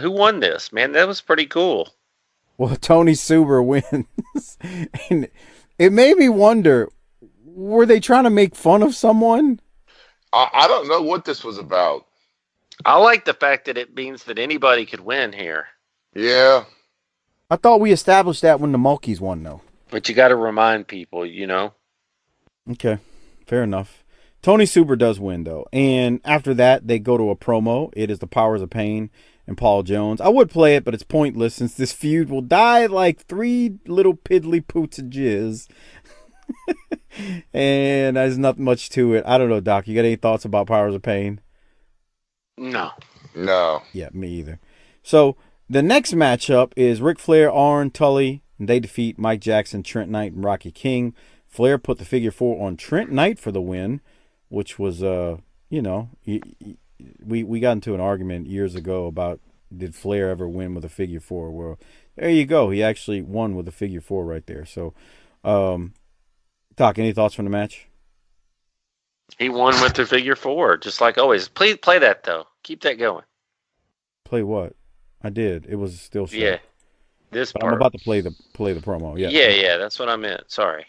who won this? Man, that was pretty cool. Well, Tony Suber wins, and it made me wonder: were they trying to make fun of someone? I don't know what this was about. I like the fact that it means that anybody could win here. Yeah. I thought we established that when the Mulkeys won, though. But you got to remind people, you know. Okay, fair enough. Tony Suber does win, though. And after that, they go to a promo. It is the Powers of Pain and Paul Jones. I would play it, but it's pointless since this feud will die like 3 little piddly poots of jizz. And there's not much to it. I don't know, Doc. You got any thoughts about Powers of Pain? No. Yeah, me either. So the next matchup is Ric Flair, Arn, Tully, and they defeat Mike Jackson, Trent Knight, and Rocky King. Flair put the figure 4 on Trent Knight for the win, which was, we got into an argument years ago about did Flair ever win with a figure 4? Well, there you go. He actually won with a figure 4 right there. So, Doc, any thoughts from the match? He won with the figure 4, just like always. Please play that, though. Keep that going. Play what? I did. It was still short. Yeah. This part. I'm about to play the promo. Yeah. Yeah, that's what I meant. Sorry.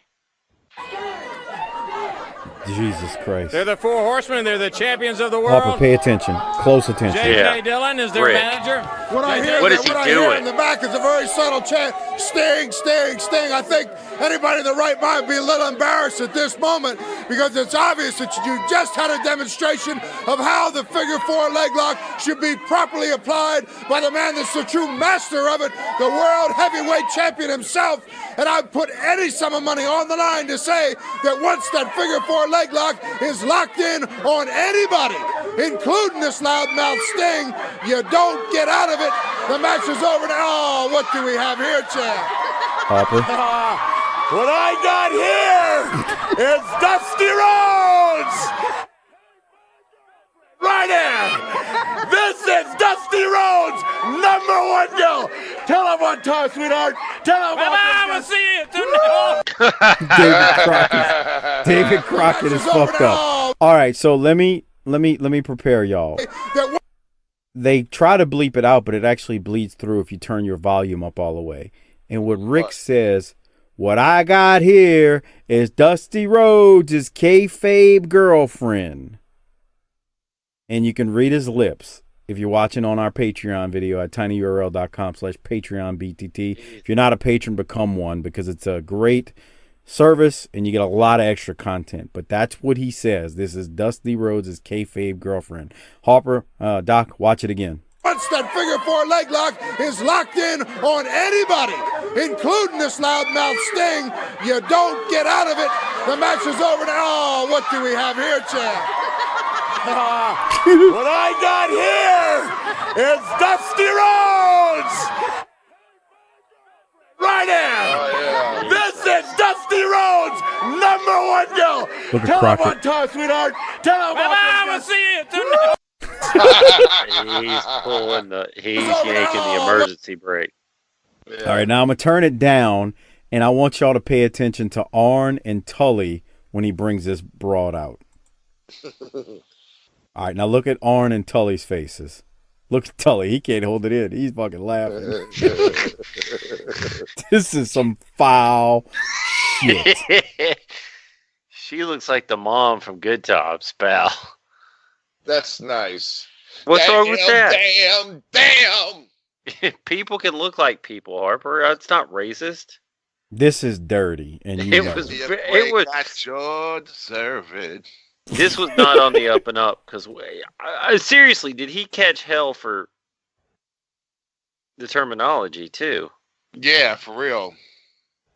Jesus Christ. They're the 4 horsemen. They're the champions of the world. Harper, pay attention. Close attention. J.J. Dillon is their Rick. manager. What I hear, What is he what I hear doing? in the back is a very subtle chant, Sting, Sting, Sting. I think anybody in the right mind would be a little embarrassed at this moment because it's obvious that you just had a demonstration of how the figure 4 leg lock should be properly applied by the man that's the true master of it, the world heavyweight champion himself. And I'd put any sum of money on the line to say that once that figure 4 leg lock is locked in on anybody, including this loudmouth Sting, you don't get out of it. The match is over now. Oh, what do we have here, Chad? Harper. What I got here is Dusty Rhodes! Right there! This is Dusty Rhodes, #1 girl! Tell him one time, sweetheart! Tell him Bye-bye, we'll see you tonight. David Crockett is fucked up. All right, so let me prepare y'all. They try to bleep it out, but it actually bleeds through if you turn your volume up all the way. And what Rick says, what I got here is Dusty Rhodes' kayfabe girlfriend. And you can read his lips if you're watching on our Patreon video at tinyurl.com/PatreonBTT. If you're not a patron, become one because it's a great service and you get a lot of extra content. But that's what he says. This is Dusty Rhodes' kayfabe girlfriend. Harper, Doc, watch it again. Once that figure 4 leg lock is locked in on anybody, including this loudmouth Sting, you don't get out of it. The match is over now. Oh, what do we have here, Chad? What I got here is Dusty Rhodes! Right there! Oh, yeah. This is Dusty Rhodes, #1 girl! Look at Tell him Crockett. one time, sweetheart! Tell him Bye-bye, we'll see you tonight. He's yanking the emergency brake. Yeah. All right, now I'm going to turn it down, and I want y'all to pay attention to Arn and Tully when he brings this broad out. All right, now look at Arn and Tully's faces. Look at Tully. He can't hold it in. He's fucking laughing. This is some foul shit. She looks like the mom from Good Times, pal. That's nice. What's wrong with that? Damn. People can look like people, Harper. It's not racist. This is dirty, and you know. It was. That you deserve it. This was not on the up and up because seriously, did he catch hell for the terminology too? Yeah, for real.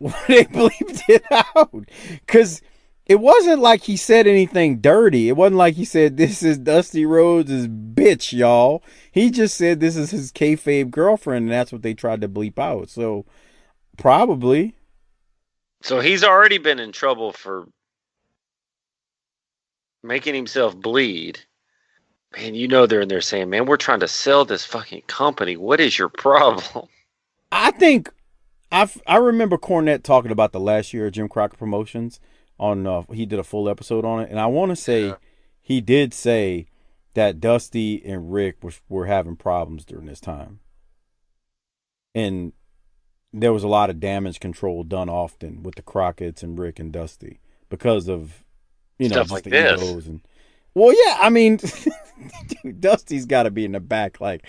They bleeped it out because it wasn't like he said anything dirty. It wasn't like he said this is Dusty Rhodes' bitch, y'all. He just said this is his kayfabe girlfriend, and that's what they tried to bleep out. So probably. So he's already been in trouble for making himself bleed. Man, you know they're in there saying, man, we're trying to sell this fucking company. What is your problem? I think I remember Cornette talking about the last year of Jim Crockett Promotions on he did a full episode on it, and I want to say he did say that Dusty and Rick were having problems during this time. And there was a lot of damage control done often with the Crockett's and Rick and Dusty because of stuff like this. And, well, yeah, I mean, dude, Dusty's got to be in the back like,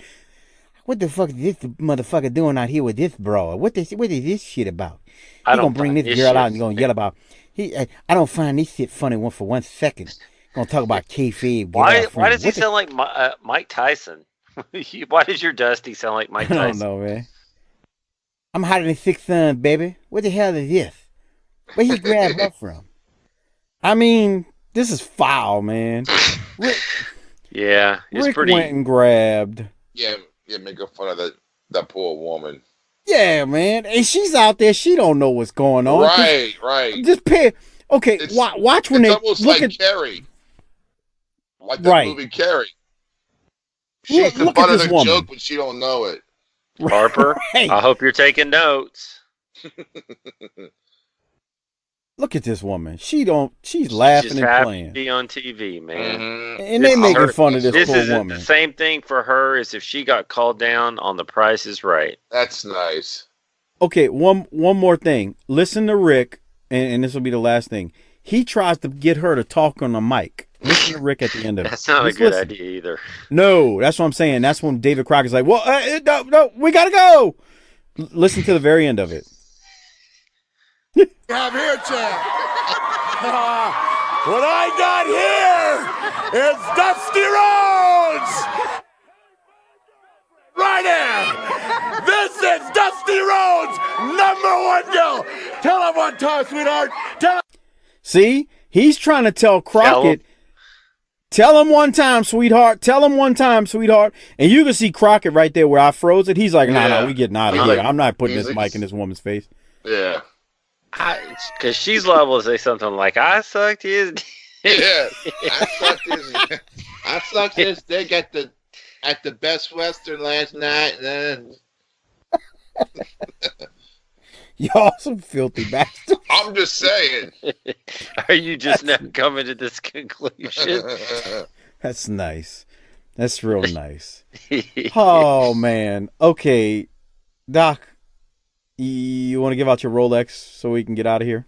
what the fuck is this motherfucker doing out here with this bro? What is this shit about? He gonna bring this girl out and gonna yell about. I don't find this shit funny for 1 second. Gonna talk about kayfabe. Why does he sound like Mike Tyson? Why does your Dusty sound like Mike Tyson? I don't know, man. I'm hotter than 6 sons, baby. What the hell is this? Where he grabbed that from? I mean, this is foul, man. Yeah, it's Rick pretty. Went and grabbed. Yeah, making fun of that poor woman. Yeah, man, and she's out there. She don't know what's going on. Right. Just pay. Okay, watch when it's they almost look like at Carrie, like that movie Carrie. She's the look butt at of this the woman. joke, but she don't know it. Harper, Right. I hope you're taking notes. Look at this woman. She's laughing She's and happy playing. to be on TV, man. Mm-hmm. And they making fun of this poor is woman. The same thing for her as if she got called down on The Price is Right. That's nice. Okay, one more thing. Listen to Rick, and this will be the last thing. He tries to get her to talk on the mic. Listen to Rick at the end of it. That's not Just a good listen. idea either. No, that's what I'm saying. That's when David Crockett's like, well, no, we got to go. Listen to the very end of it. Have here, champ. What I got here is Dusty Rhodes. Right there. This is Dusty Rhodes, #1 girl. Tell him one time, sweetheart. Tell him. See, he's trying to tell Crockett. Tell him one time, sweetheart. Tell him one time, sweetheart. And you can see Crockett right there where I froze it. He's like, no, we getting out of here. I'm not putting this mic in this woman's face. Yeah. Because she's liable to say something like, I sucked his dick. Yeah. I sucked his dick at the Best Western last night. And then... Y'all some filthy bastards. I'm just saying. Are you just now coming to this conclusion? That's nice. That's real nice. Oh, man. Okay. Doc, you want to give out your Rolex so we can get out of here?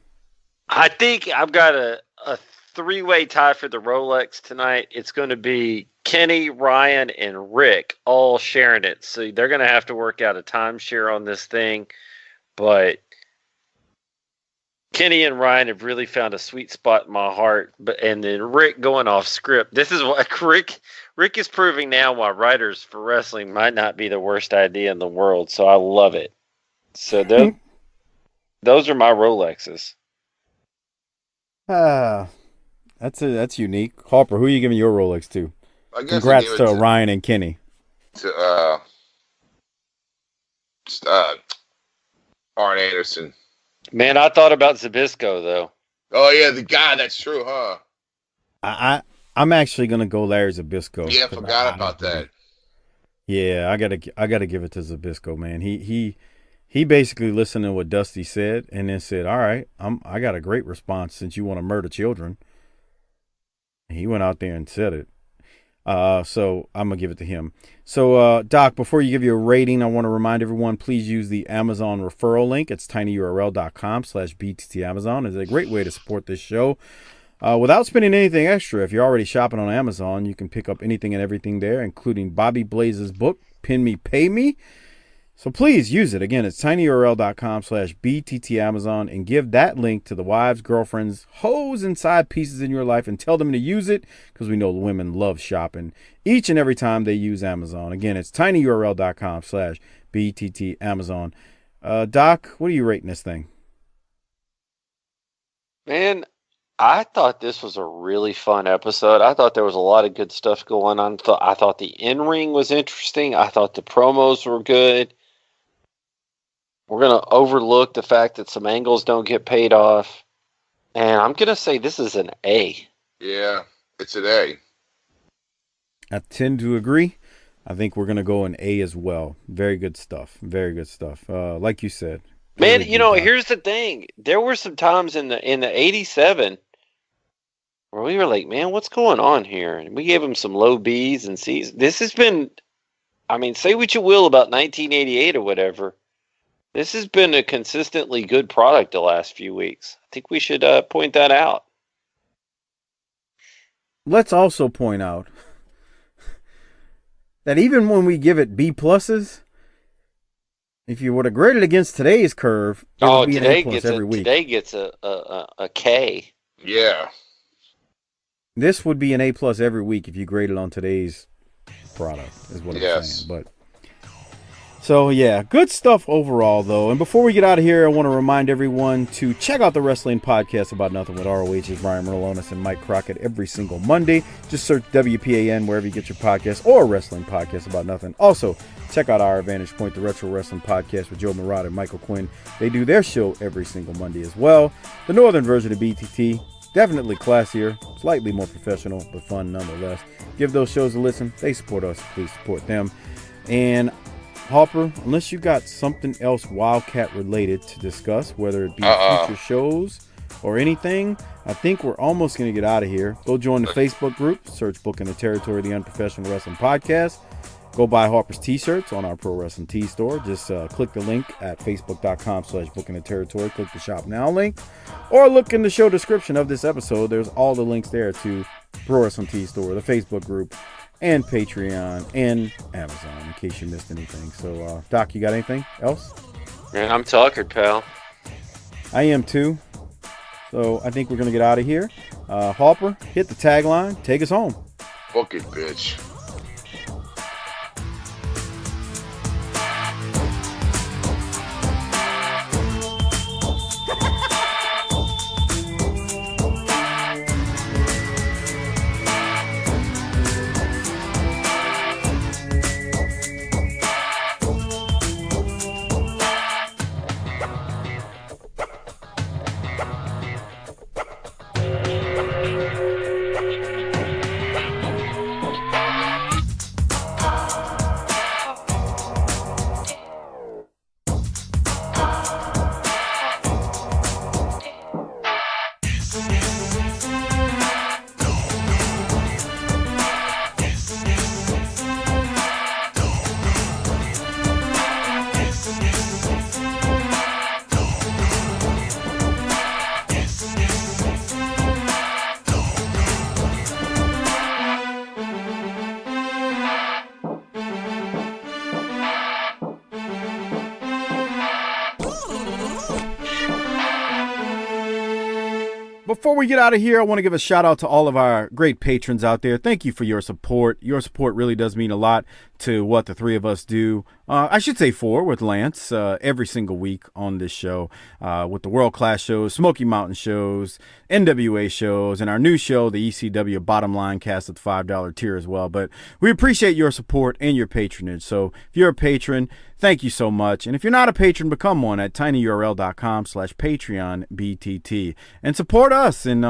I think I've got a three-way tie for the Rolex tonight. It's going to be Kenny, Ryan, and Rick all sharing it. So they're going to have to work out a timeshare on this thing. But Kenny and Ryan have really found a sweet spot in my heart. And then Rick going off script. This is what Rick is proving now why writers for wrestling might not be the worst idea in the world. So I love it. So those are my Rolexes. That's unique. Harper, who are you giving your Rolex to? Congrats to Ryan and Kenny. To Arn Anderson. Man, I thought about Zbyszko though. Oh yeah, the guy. That's true, huh? I'm actually gonna go Larry Zbyszko. Yeah, forgot about that. Yeah, I gotta give it to Zbyszko, man. He basically listened to what Dusty said and then said, "All right, I got a great response since you want to murder children." He went out there and said it. So I'm going to give it to him. So, Doc, before you give your rating, I want to remind everyone, please use the Amazon referral link. It's tinyurl.com/BTTAmazon. It's a great way to support this show without spending anything extra. If you're already shopping on Amazon, you can pick up anything and everything there, including Bobby Blaze's book, Pin Me, Pay Me. So please use it. Again, it's tinyurl.com/BTTAmazon and give that link to the wives, girlfriends, hoes, and side pieces in your life and tell them to use it because we know the women love shopping each and every time they use Amazon. Again, it's tinyurl.com/BTTAmazon. Doc, what are you rating this thing? Man, I thought this was a really fun episode. I thought there was a lot of good stuff going on. I thought the in-ring was interesting. I thought the promos were good. We're going to overlook the fact that some angles don't get paid off. And I'm going to say this is an A. Yeah, it's an A. I tend to agree. I think we're going to go an A as well. Very good stuff. Very good stuff. Like you said. Man, you know, here's the thing. There were some times in the 87 where we were like, man, what's going on here? And we gave him some low B's and C's. This has been, I mean, say what you will about 1988 or whatever. This has been a consistently good product the last few weeks. I think we should point that out. Let's also point out that even when we give it B pluses, if you were to grade it against today's curve, it would be an A plus every week. Today gets a K. Yeah. This would be an A plus every week if you grade it on today's product, is what I'm saying. But so, yeah, good stuff overall, though. And before we get out of here, I want to remind everyone to check out the Wrestling Podcast About Nothing with ROH's Ryan Merlonis and Mike Crockett every single Monday. Just search WPAN wherever you get your podcast or Wrestling Podcast About Nothing. Also, check out our Advantage Point, the Retro Wrestling Podcast with Joe Murata and Michael Quinn. They do their show every single Monday as well. The northern version of BTT, definitely classier, slightly more professional, but fun nonetheless. Give those shows a listen. They support us. Please support them. And Harper, unless you got something else Wildcat related to discuss, whether it be future shows or anything, I think we're almost going to get out of here. Go join the Facebook group, search Book in the Territory of the Unprofessional Wrestling Podcast. Go buy Harper's t-shirts on our Pro Wrestling Tee store. Just click the link at facebook.com/Book in the Territory. Click the Shop Now link. Or look in the show description of this episode. There's all the links there to Pro Wrestling Tees store, the Facebook group, and Patreon, and Amazon, in case you missed anything. So, Doc, you got anything else? Man, I'm tuckered, pal. I am too. So I think we're going to get out of here. Harper, hit the tagline. Take us home. Fuck it, bitch. Before we get out of here, I want to give a shout out to all of our great patrons out there. Thank you for your support. Your support really does mean a lot to what the three of us do. I should say four with Lance every single week on this show with the World Class shows, Smoky Mountain shows, NWA shows, and our new show, the ECW Bottom Line Cast at the $5 tier as well. But we appreciate your support and your patronage. So if you're a patron, thank you so much. And if you're not a patron, become one at tinyurl.com/PatreonBTT and support us. And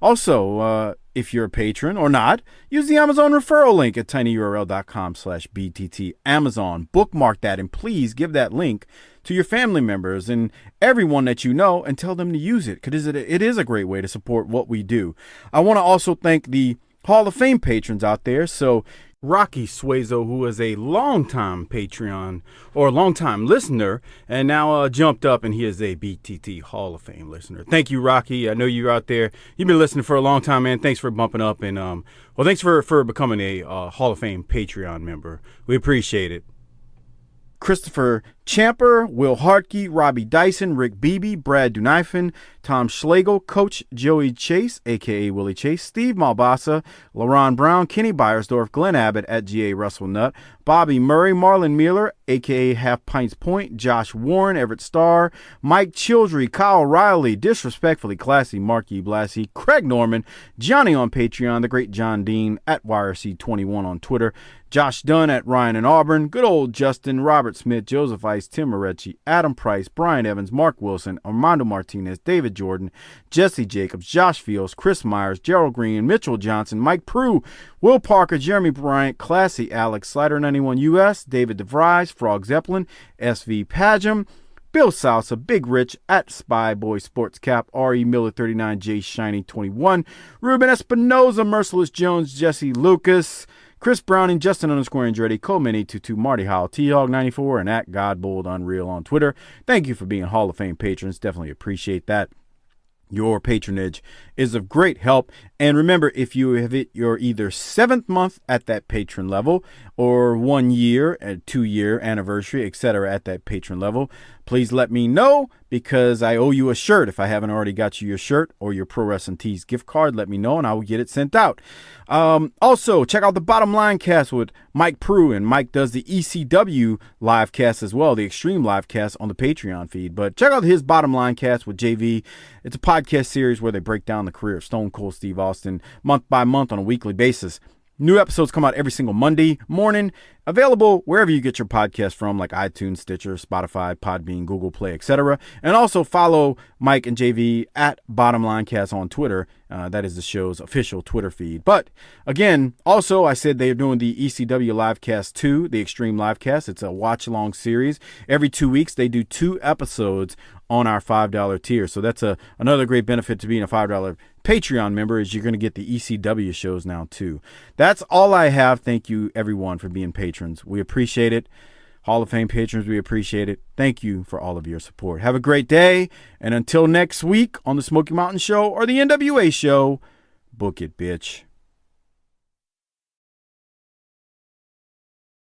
also, if you're a patron or not, use the Amazon referral link at tinyurl.com/BTT. Amazon, bookmark that, and please give that link to your family members and everyone that you know and tell them to use it, because it is a great way to support what we do. I want to also thank the Hall of Fame patrons out there. So Rocky Suezo, who is a longtime Patreon or longtime listener, and now jumped up, and he is a BTT Hall of Fame listener. Thank you, Rocky. I know you're out there. You've been listening for a long time, man. Thanks for bumping up, and well, thanks for becoming a Hall of Fame Patreon member. We appreciate it. Christopher Champer, Will Hartke, Robbie Dyson, Rick Beebe, Brad Dunifin, Tom Schlegel, Coach Joey Chase, a.k.a. Willie Chase, Steve Malbasa, LaRon Brown, Kenny Byersdorf, Glenn Abbott at G.A. Russell Nutt, Bobby Murray, Marlon Mueller, a.k.a. Half Pints Point, Josh Warren, Everett Starr, Mike Childry, Kyle Riley, Disrespectfully Classy, Marc Blassie, Craig Norman, Johnny on Patreon, the great John Dean at YRC21 on Twitter, Josh Dunn at Ryan and Auburn, good old Justin, Robert Smith, Joseph Ice, Tim Moretti, Adam Price, Brian Evans, Mark Wilson, Armando Martinez, David Jordan, Jesse Jacobs, Josh Fields, Chris Myers, Gerald Green, Mitchell Johnson, Mike Prue, Will Parker, Jeremy Bryant, Classy Alex, Slider 91 US, David DeVries, Frog Zeppelin, SV Pagem, Bill Salsa, Big Rich, at Spy Boy Sports Cap, R.E. Miller 39, J Shiny 21, Ruben Espinoza, Merciless Jones, Jesse Lucas, Chris Browning, Justin _Andretti, Coleman 822, Marty Howell, T-Hog 94, and at Godbold Unreal on Twitter. Thank you for being Hall of Fame patrons. Definitely appreciate that. Your patronage is of great help. And remember, if you have hit your either 7th month at that patron level or 1 year and 2-year anniversary, etc. at that patron level, please let me know, because I owe you a shirt. If I haven't already got you your shirt or your Pro Wrestling Tees gift card, let me know and I will get it sent out. Also, check out the Bottom Line Cast with Mike Prue, and Mike does the ECW live cast as well, the Extreme live cast on the Patreon feed. But check out his Bottom Line Cast with JV. It's a podcast series where they break down the career of Stone Cold Steve Austin month by month on a weekly basis. New episodes come out every single Monday morning, available wherever you get your podcast from, like iTunes, Stitcher, Spotify, Podbean, Google Play, etc. And also follow Mike and JV at Bottom Line Cast on Twitter. That is the show's official Twitter feed. But again, also I said they're doing the ECW Livecast 2, the Extreme Livecast. It's a watch-along series. Every 2 weeks, they do 2 episodes on our $5 tier. So that's another great benefit to being a $5 Patreon member, is you're going to get the ECW shows now too. That's all I have. Thank you everyone for being patrons. We appreciate it. Hall of Fame patrons, we appreciate it. Thank you for all of your support. Have a great day. And until next week on the Smoky Mountain Show or the NWA Show, book it, bitch.